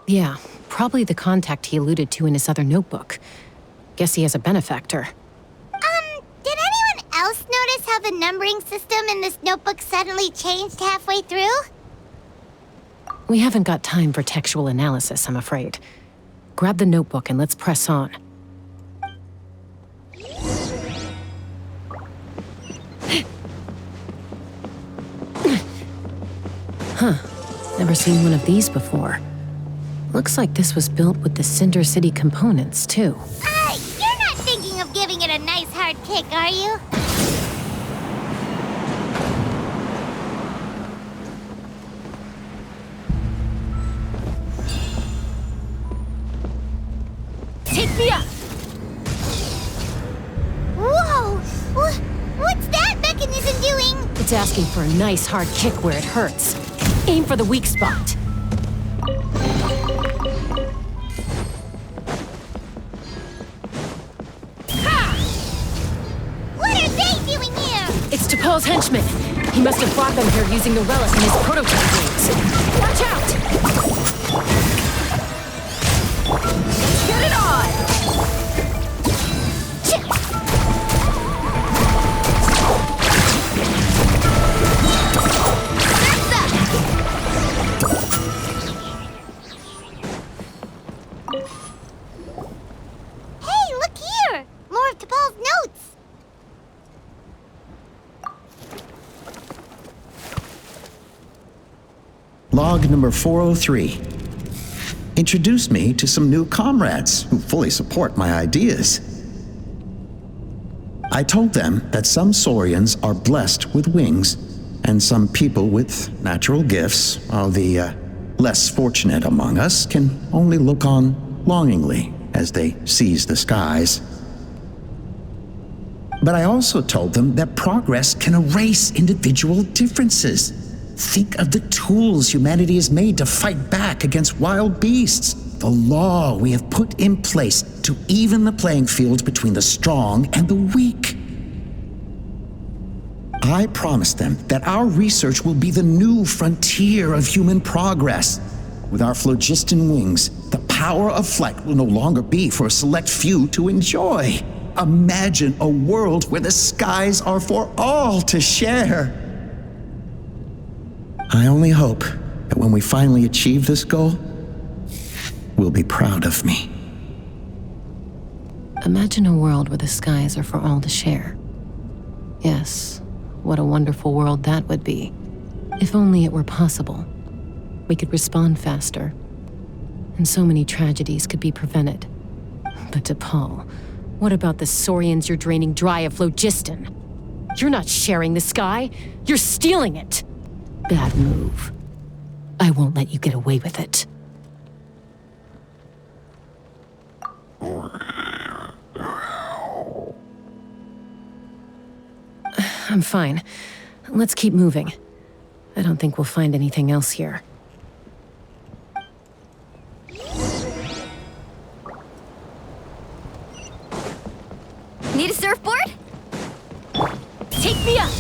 Yeah, probably the contact he alluded to in his other notebook. Guess he has a benefactor. Did anyone else notice how the numbering system in this notebook suddenly changed halfway through? We haven't got time for textual analysis, I'm afraid. Grab the notebook and let's press on. Huh. Never seen one of these before. Looks like this was built with the Cinder City components, too. You're not thinking of giving it a nice hard kick, are you? Take me up! Whoa! What's that mechanism doing? It's asking for a nice hard kick where it hurts. Aim for the weak spot. Ha! What are they doing here? It's T'Pol's henchman. He must have brought them here using the relic in his prototype wings. Watch out! Get it on! Hey, look here! More of T'Pol's notes! Log number 403. Introduced me to some new comrades who fully support my ideas. I told them that some Saurians are blessed with wings, and some people with natural gifts, while the less fortunate among us can only look on longingly as they seize the skies. But I also told them that progress can erase individual differences. Think of the tools humanity has made to fight back against wild beasts. The law we have put in place to even the playing field between the strong and the weak. I promised them that our research will be the new frontier of human progress. With our phlogiston wings, the power of flight will no longer be for a select few to enjoy. Imagine a world where the skies are for all to share. I only hope that when we finally achieve this goal, we'll be proud of me. Imagine a world where the skies are for all to share. Yes, what a wonderful world that would be. If only it were possible. We could respond faster, and so many tragedies could be prevented. But T'Pol, what about the Saurians you're draining dry of phlogiston? You're not sharing the sky, you're stealing it! Bad move. I won't let you get away with it. I'm fine. Let's keep moving. I don't think we'll find anything else here. Need a surfboard? Take me up!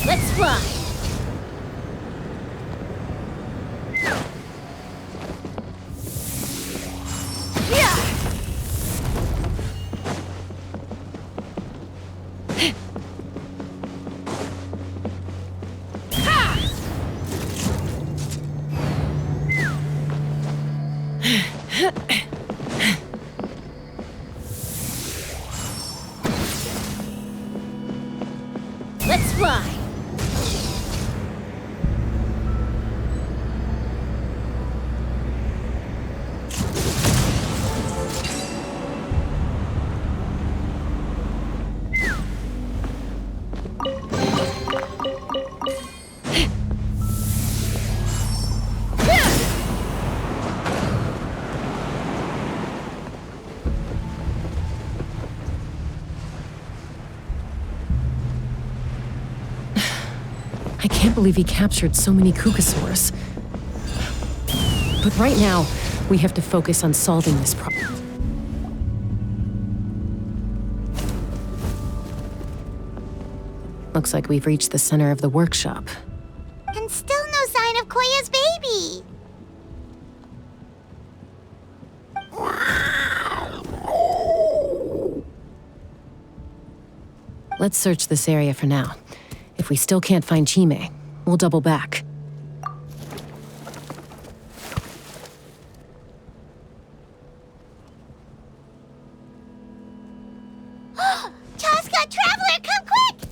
Let's fly! Let's fly. I can't believe he captured so many Qucusaurus. But right now, we have to focus on solving this problem. Looks like we've reached the center of the workshop. And still no sign of Coya's baby. Let's search this area for now. If we still can't find Chime, we'll double back. Chasca, Traveler, come quick!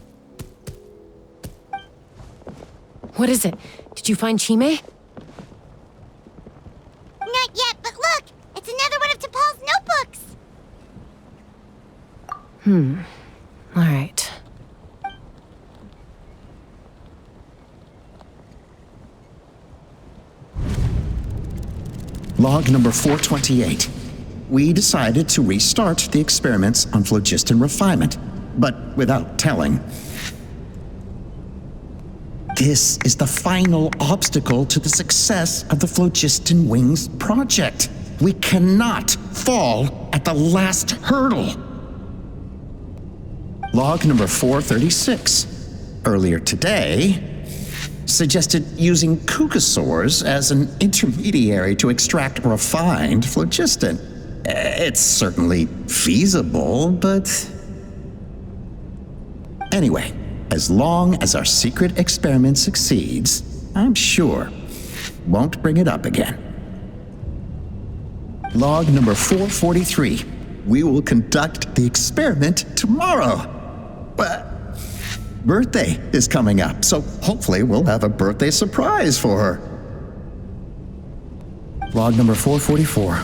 What is it? Did you find Chime? Not yet, but look! It's another one of T'Pol's notebooks! All right. Log number 428. We decided to restart the experiments on phlogiston refinement, but without telling. This is the final obstacle to the success of the Phlogiston Wings project. We cannot fall at the last hurdle. Log number 436. Earlier today, suggested using Qucusaurus as an intermediary to extract refined phlogiston. It's certainly feasible, but... Anyway, as long as our secret experiment succeeds, I'm sure won't bring it up again. Log number 443. We will conduct the experiment tomorrow. Birthday is coming up, so hopefully we'll have a birthday surprise for her. Log number 444.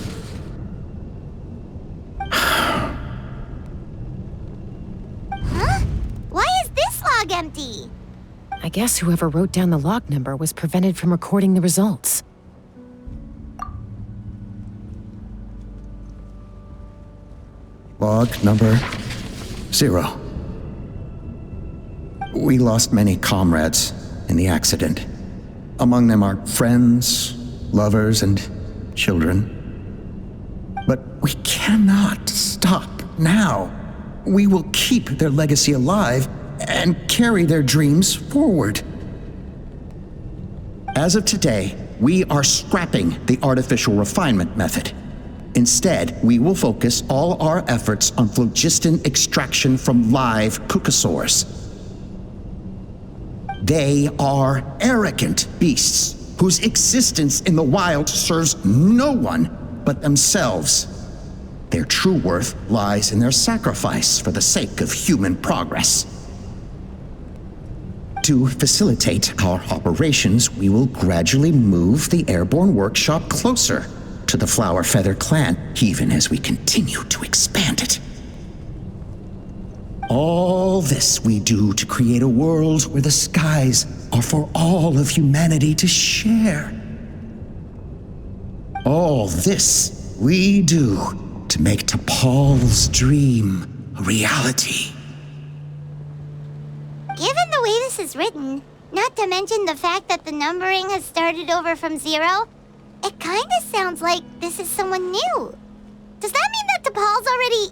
Huh? Why is this log empty? I guess whoever wrote down the log number was prevented from recording the results. Log number 0. We lost many comrades in the accident. Among them are friends, lovers, and children. But we cannot stop now. We will keep their legacy alive and carry their dreams forward. As of today, we are scrapping the artificial refinement method. Instead, we will focus all our efforts on phlogiston extraction from live Qucusaurus. They are arrogant beasts whose existence in the wild serves no one but themselves. Their true worth lies in their sacrifice for the sake of human progress. To facilitate our operations, we will gradually move the airborne workshop closer to the Flower Feather clan, even as we continue to expand it. All this we do to create a world where the skies are for all of humanity to share. All this we do to make T'Pol's dream a reality. Given the way this is written, not to mention the fact that the numbering has started over from 0, it kinda sounds like this is someone new. Does that mean that T'Pol's already...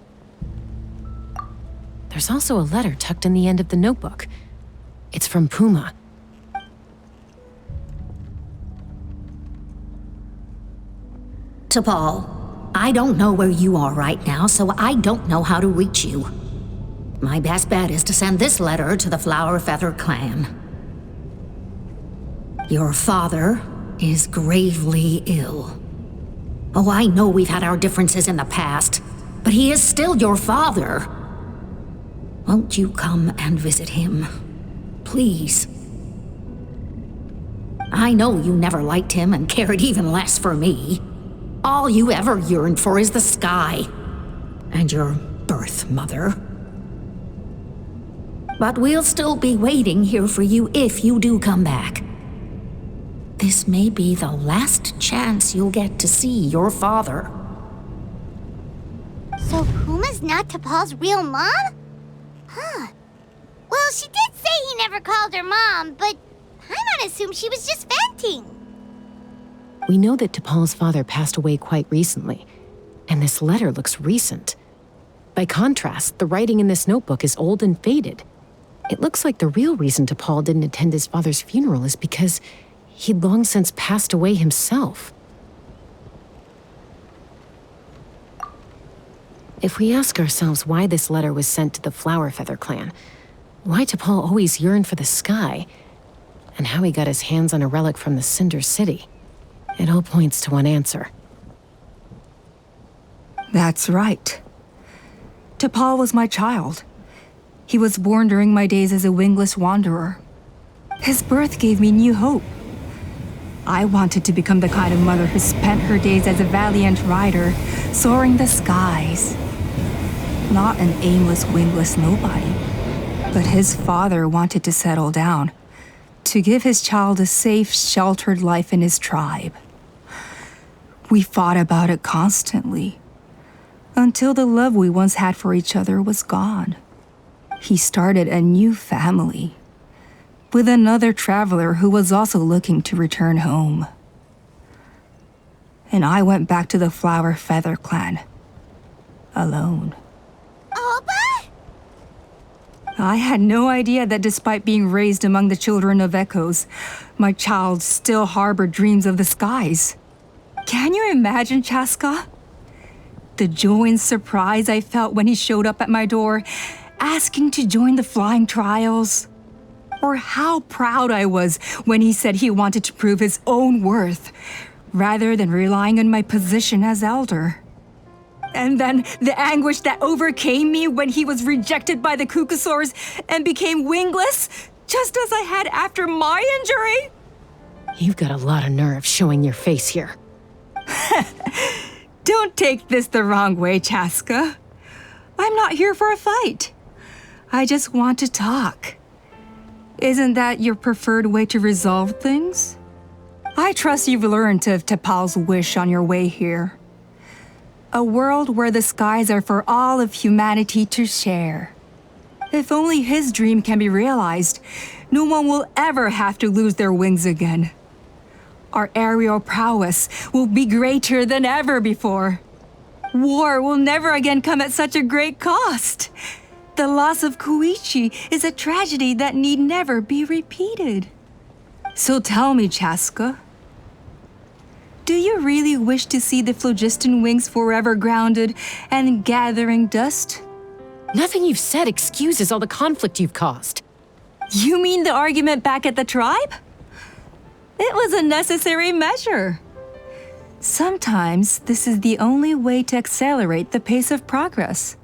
There's also a letter tucked in the end of the notebook. It's from Puma. T'Pol, I don't know where you are right now, so I don't know how to reach you. My best bet is to send this letter to the Flower Feather clan. Your father is gravely ill. Oh, I know we've had our differences in the past, but he is still your father. Won't you come and visit him? Please. I know you never liked him and cared even less for me. All you ever yearned for is the sky. And your birth mother. But we'll still be waiting here for you if you do come back. This may be the last chance you'll get to see your father. So Puma's not T'Pol's real mom? Huh. Well, she did say he never called her mom, but Paimon assumed she was just venting. We know that T'Pol's father passed away quite recently, and this letter looks recent. By contrast, the writing in this notebook is old and faded. It looks like the real reason T'Pol didn't attend his father's funeral is because he'd long since passed away himself. If we ask ourselves why this letter was sent to the Flowerfeather clan, why T'Pol always yearned for the sky, and how he got his hands on a relic from the Cinder City, it all points to one answer. That's right. T'Pol was my child. He was born during my days as a wingless wanderer. His birth gave me new hope. I wanted to become the kind of mother who spent her days as a valiant rider, soaring the skies. Not an aimless, wingless nobody. But his father wanted to settle down, to give his child a safe, sheltered life in his tribe. We fought about it constantly, until the love we once had for each other was gone. He started a new family, with another traveler who was also looking to return home. And I went back to the Flowerfeather clan, alone. Allpa? I had no idea that despite being raised among the children of echoes, my child still harbored dreams of the skies. Can you imagine, Chasca? The joy and surprise I felt when he showed up at my door, asking to join the flying trials. Or how proud I was when he said he wanted to prove his own worth, rather than relying on my position as elder. And then the anguish that overcame me when he was rejected by the Qucusaurus and became wingless, just as I had after my injury. You've got a lot of nerve showing your face here. Don't take this the wrong way, Chasca. I'm not here for a fight. I just want to talk. Isn't that your preferred way to resolve things? I trust you've learned of T'Pol's wish on your way here. A world where the skies are for all of humanity to share. If only his dream can be realized, no one will ever have to lose their wings again. Our aerial prowess will be greater than ever before. War will never again come at such a great cost. The loss of Koichi is a tragedy that need never be repeated. So tell me, Chasca, do you really wish to see the phlogiston wings forever grounded and gathering dust? Nothing you've said excuses all the conflict you've caused. You mean the argument back at the tribe? It was a necessary measure. Sometimes this is the only way to accelerate the pace of progress.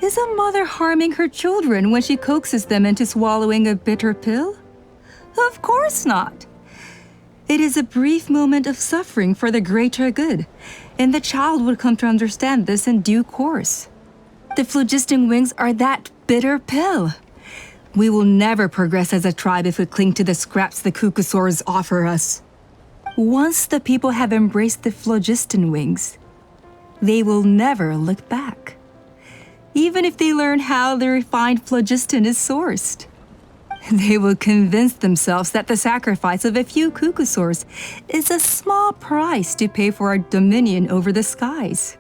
Is a mother harming her children when she coaxes them into swallowing a bitter pill? Of course not. It is a brief moment of suffering for the greater good, and the child would come to understand this in due course. The phlogiston wings are that bitter pill. We will never progress as a tribe if we cling to the scraps the Qucusaurus offer us. Once the people have embraced the phlogiston wings, they will never look back. Even if they learn how the refined phlogiston is sourced. They will convince themselves that the sacrifice of a few Qucusaurus is a small price to pay for our dominion over the skies.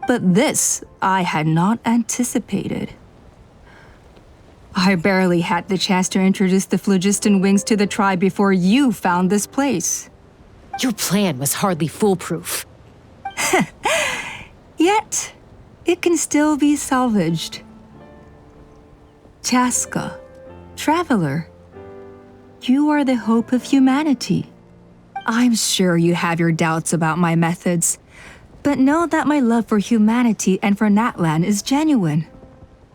But this I had not anticipated. I barely had the chance to introduce the phlogiston wings to the tribe before you found this place. Your plan was hardly foolproof. Yet, it can still be salvaged. Chasca, traveler, You are the hope of humanity. I'm sure you have your doubts about my methods, but know that my love for humanity and for Natlan is genuine.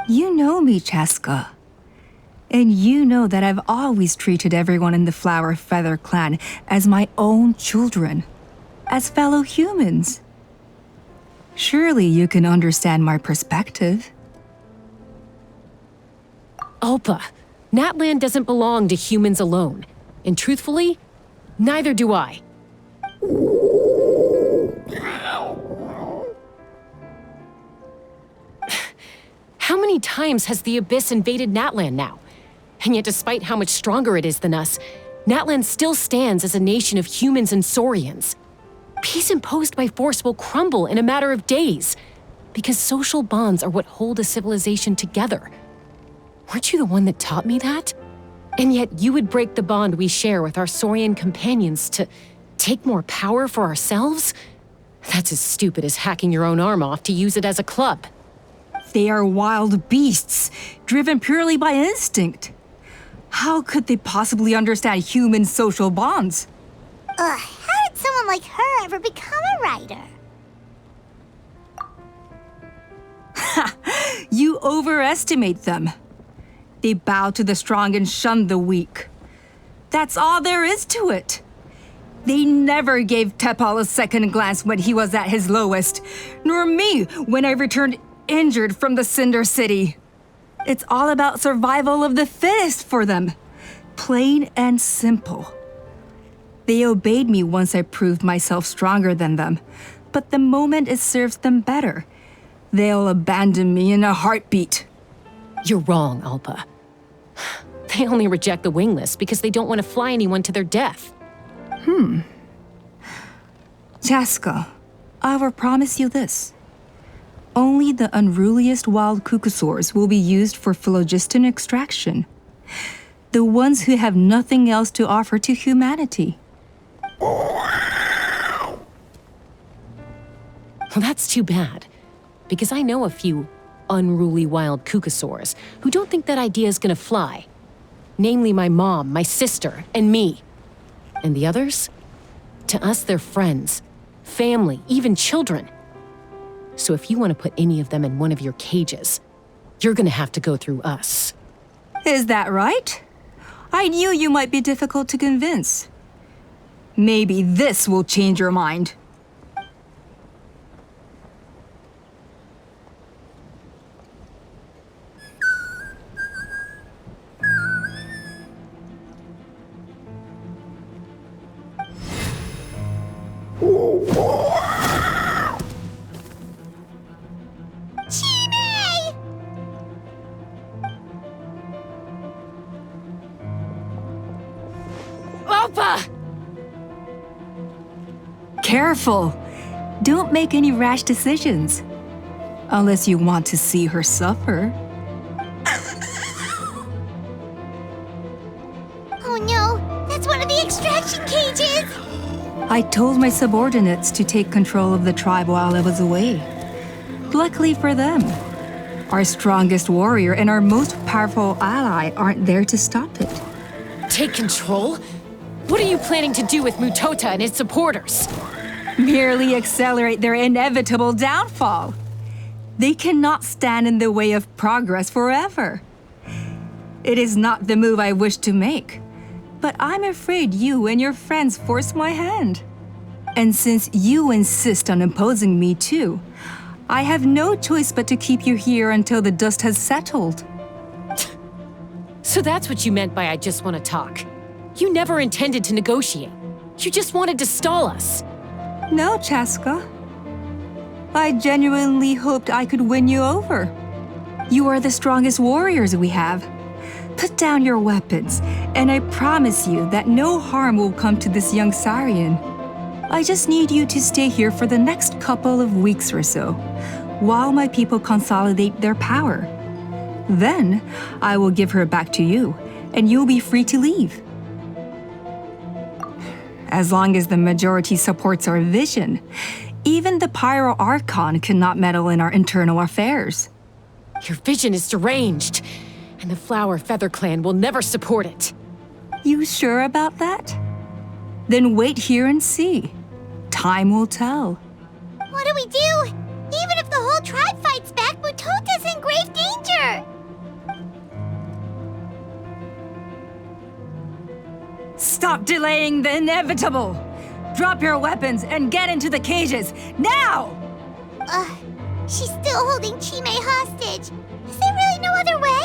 You know me, Chasca. And you know that I've always treated everyone in the Flower Feather clan as my own children, as fellow humans. Surely you can understand my perspective. Allpa, Natlan doesn't belong to humans alone. And truthfully, neither do I. How many times has the Abyss invaded Natlan now? And yet despite how much stronger it is than us, Natlan still stands as a nation of humans and saurians. Peace imposed by force will crumble in a matter of days, because social bonds are what hold a civilization together. Weren't you the one that taught me that? And yet you would break the bond we share with our saurian companions to take more power for ourselves? That's as stupid as hacking your own arm off to use it as a club. They are wild beasts, driven purely by instinct. How could they possibly understand human social bonds? How did someone like her ever become a writer? You overestimate them. They bow to the strong and shun the weak. That's all there is to it. They never gave Tepal a second glance when he was at his lowest, nor me when I returned injured from the Cinder City. It's all about survival of the fittest for them. Plain and simple. They obeyed me once I proved myself stronger than them, but the moment it serves them better, they'll abandon me in a heartbeat. You're wrong, Allpa. They only reject the wingless because they don't want to fly anyone to their death. Chasca, I will promise you this. Only the unruliest wild Qucusaurus will be used for phlogiston extraction. The ones who have nothing else to offer to humanity. Well, that's too bad, because I know a few unruly wild Qucusaurs who don't think that idea is gonna fly. Namely my mom, my sister, and me. And the others? To us, they're friends, family, even children. So if you want to put any of them in one of your cages, you're gonna have to go through us. Is that right? I knew you might be difficult to convince. Maybe this will change your mind. Allpa! Careful! Don't make any rash decisions. Unless you want to see her suffer. Oh no, that's one of the extraction cages! I told my subordinates to take control of the tribe while I was away. Luckily for them, our strongest warrior and our most powerful ally aren't there to stop it. Take control? What are you planning to do with Mutota and its supporters? Merely accelerate their inevitable downfall. They cannot stand in the way of progress forever. It is not the move I wish to make, but I'm afraid you and your friends force my hand. And since you insist on imposing me too, I have no choice but to keep you here until the dust has settled. So that's what you meant by I just want to talk. You never intended to negotiate. You just wanted to stall us. No, Chasca. I genuinely hoped I could win you over. You are the strongest warriors we have. Put down your weapons, and I promise you that no harm will come to this young Saurian. I just need you to stay here for the next couple of weeks or so, while my people consolidate their power. Then, I will give her back to you, and you'll be free to leave. As long as the majority supports our vision, even the Pyro Archon cannot meddle in our internal affairs. Your vision is deranged, and the Flower Feather Clan will never support it. You sure about that? Then wait here and see. Time will tell. What do we do? Even if the whole tribe fights back, Mutota's in grave danger! Stop delaying the inevitable! Drop your weapons and get into the cages, now! She's still holding Chime hostage. Is there really no other way?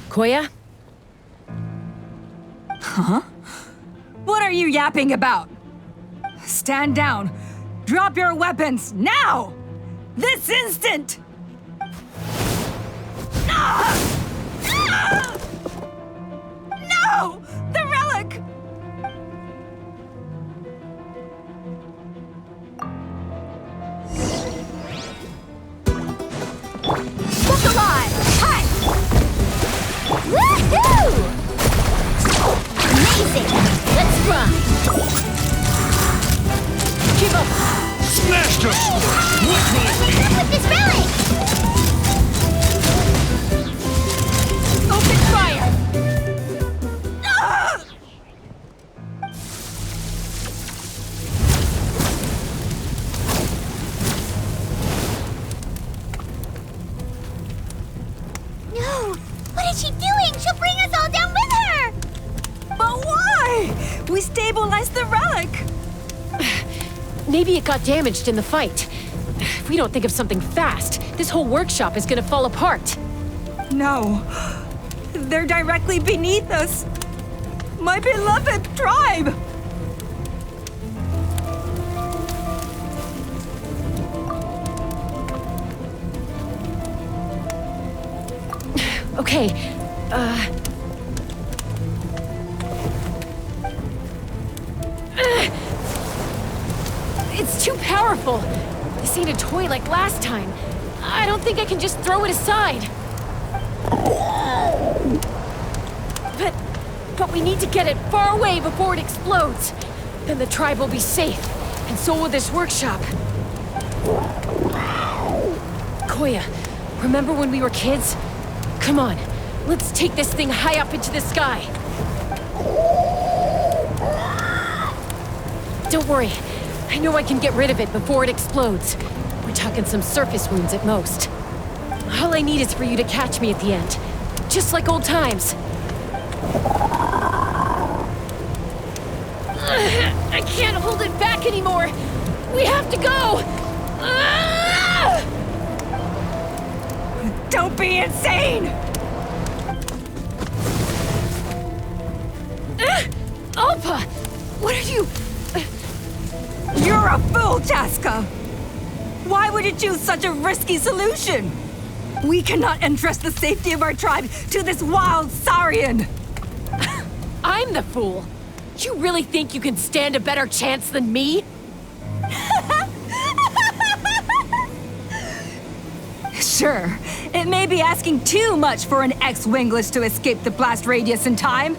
Coya? Huh? What are you yapping about? Stand down. Drop your weapons, now! This instant! No! The relic! Look alive! Hi! Woohoo! Amazing! Let's run! Give up! Smashed us! What will it be? What's up with this relic? Open fire! No! What is she doing? She'll bring us all down with her! But why? We stabilized the relic! Maybe it got damaged in the fight. If we don't think of something fast, this whole workshop is gonna fall apart. No. They're directly beneath us. My beloved tribe! Okay, It's too powerful. This ain't a toy like last time. I don't think I can just throw it aside. But we need to get it far away before it explodes. Then the tribe will be safe, and so will this workshop. Coya, remember when we were kids? Come on, let's take this thing high up into the sky. Don't worry, I know I can get rid of it before it explodes. We're talking some surface wounds at most. All I need is for you to catch me at the end, just like old times. I can't hold it back anymore. We have to go. Don't be insane! Allpa, what are you? You're a fool, Chasca! Why would you choose such a risky solution? We cannot entrust the safety of our tribe to this wild Saurian! I'm the fool. You really think you can stand a better chance than me? Sure, it may be asking too much for an ex-wingless to escape the blast radius in time.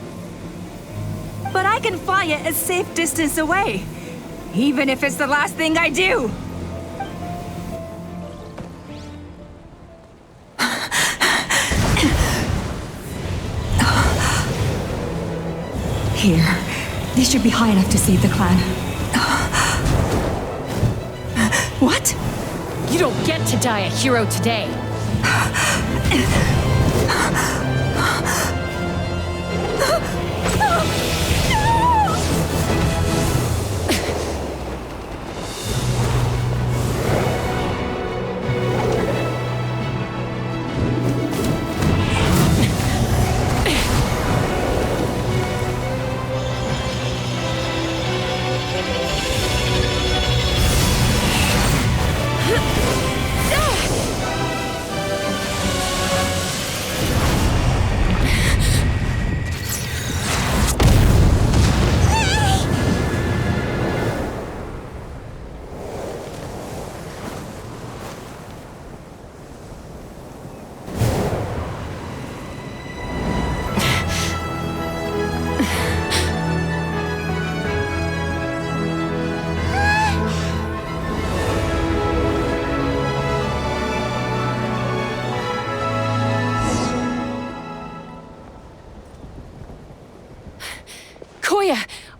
But I can fly it a safe distance away, even if it's the last thing I do. Here, this should be high enough to save the clan. What? You don't get to die a hero today.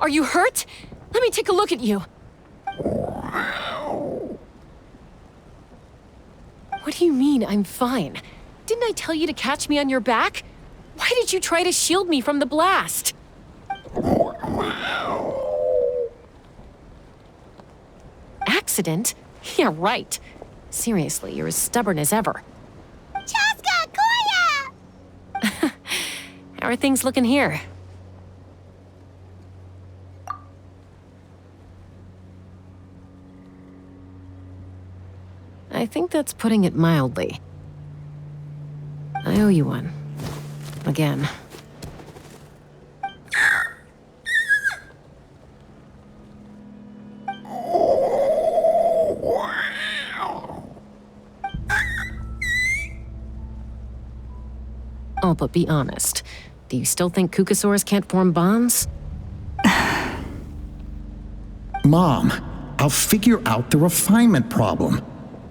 Are you hurt? Let me take a look at you. What do you mean, I'm fine? Didn't I tell you to catch me on your back? Why did you try to shield me from the blast? Accident? Yeah, right. Seriously, you're as stubborn as ever. Chasca! Coya! How are things looking here? I think that's putting it mildly. I owe you one. Again. Oh, but be honest. Do you still think Qucusaurus can't form bonds? Mom, I'll figure out the refinement problem.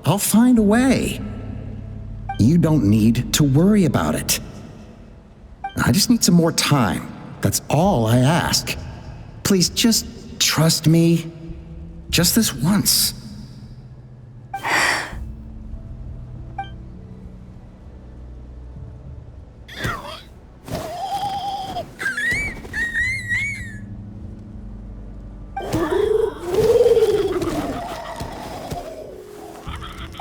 I'll find a way. You don't need to worry about it. I just need some more time. That's all I ask. Please just trust me. Just this once.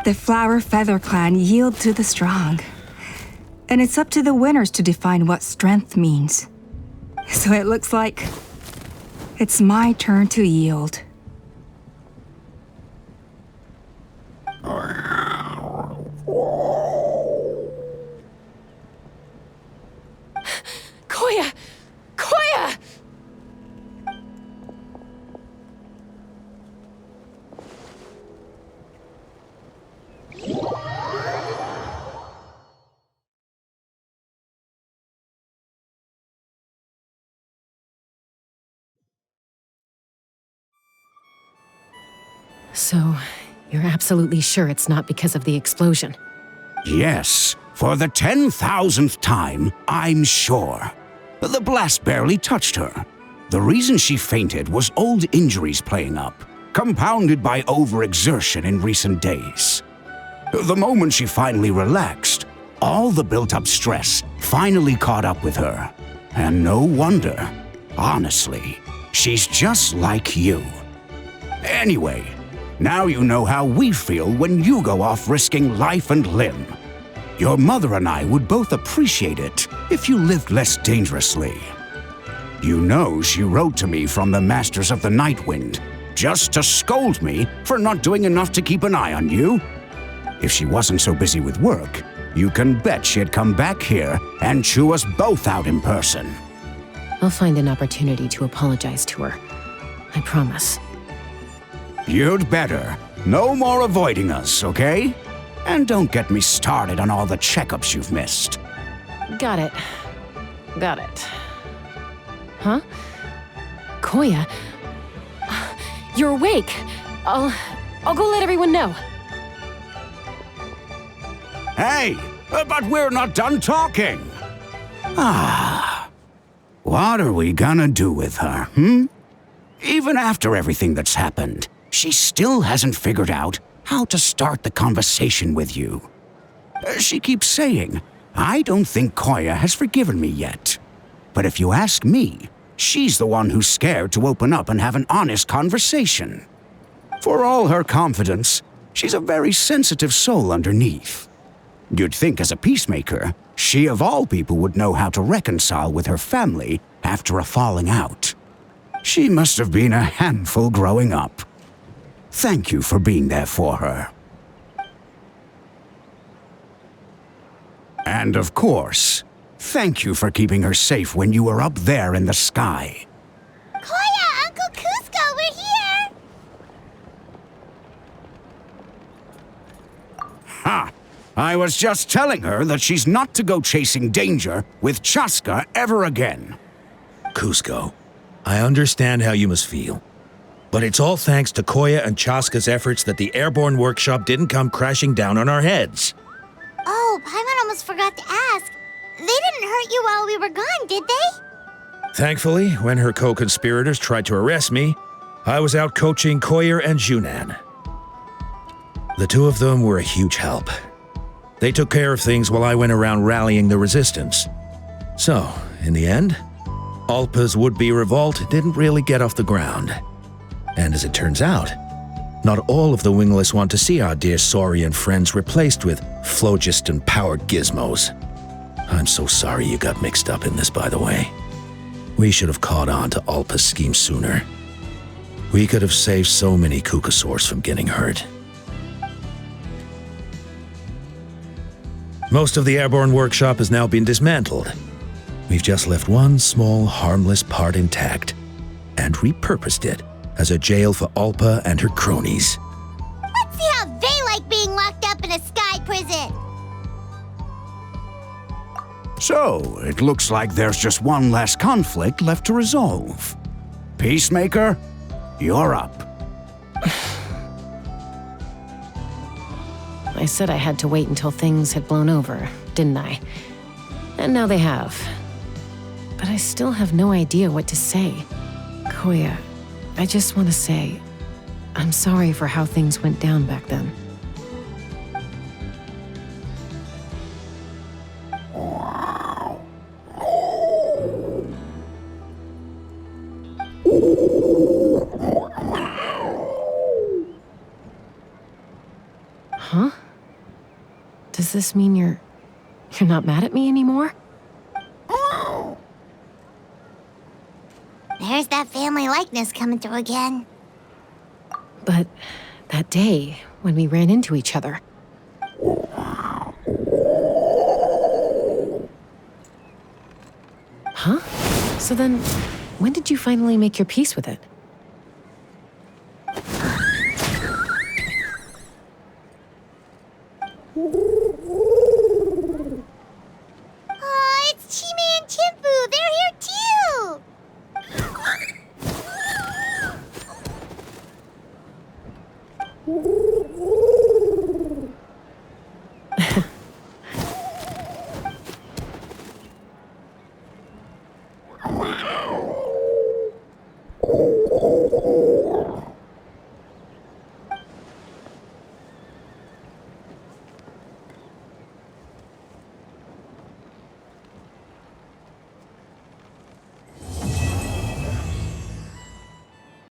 The Flower Feather clan yield to the strong. And it's up to the winners to define what strength means. So it looks like it's my turn to yield. Coya! Coya! So, you're absolutely sure it's not because of the explosion? Yes, for the 10,000th time, I'm sure. The blast barely touched her. The reason she fainted was old injuries playing up, compounded by overexertion in recent days. The moment she finally relaxed, all the built-up stress finally caught up with her. And no wonder. Honestly, she's just like you. Anyway, now you know how we feel when you go off risking life and limb. Your mother and I would both appreciate it if you lived less dangerously. You know she wrote to me from the Masters of the Nightwind, just to scold me for not doing enough to keep an eye on you. If she wasn't so busy with work, you can bet she'd come back here and chew us both out in person. I'll find an opportunity to apologize to her. I promise. You'd better. No more avoiding us, okay? And don't get me started on all the checkups you've missed. Got it. Got it. Huh? Coya? You're awake. I'll go let everyone know. Hey, but we're not done talking. What are we gonna do with her, Even after everything that's happened, she still hasn't figured out how to start the conversation with you. She keeps saying, I don't think Coya has forgiven me yet. But if you ask me, she's the one who's scared to open up and have an honest conversation. For all her confidence, she's a very sensitive soul underneath. You'd think as a peacemaker, she of all people would know how to reconcile with her family after a falling out. She must have been a handful growing up. Thank you for being there for her. And of course, thank you for keeping her safe when you were up there in the sky. Coya, Uncle Cusco, we're here! Ha! I was just telling her that she's not to go chasing danger with Chasca ever again. Cusco, I understand how you must feel. But it's all thanks to Coya and Chasca's efforts that the airborne workshop didn't come crashing down on our heads. Oh, Paimon almost forgot to ask. They didn't hurt you while we were gone, did they? Thankfully, when her co-conspirators tried to arrest me, I was out coaching Coya and Xilonen. The two of them were a huge help. They took care of things while I went around rallying the resistance. So, in the end, Allpa's would-be revolt didn't really get off the ground. And as it turns out, not all of the wingless want to see our dear Saurian friends replaced with phlogiston-powered gizmos. I'm so sorry you got mixed up in this, by the way. We should have caught on to Allpa's scheme sooner. We could have saved so many Qucusaurus from getting hurt. Most of the airborne workshop has now been dismantled. We've just left one small, harmless part intact and repurposed it as a jail for Allpa and her cronies. Let's see how they like being locked up in a sky prison. So, it looks like there's just one less conflict left to resolve. Peacemaker, you're up. I said I had to wait until things had blown over, didn't I? And now they have. But I still have no idea what to say. Coya, I just want to say, I'm sorry for how things went down back then. Huh? Does this mean you're not mad at me anymore? There's that family likeness coming through again. But that day, when we ran into each other. Huh? So then, when did you finally make your peace with it?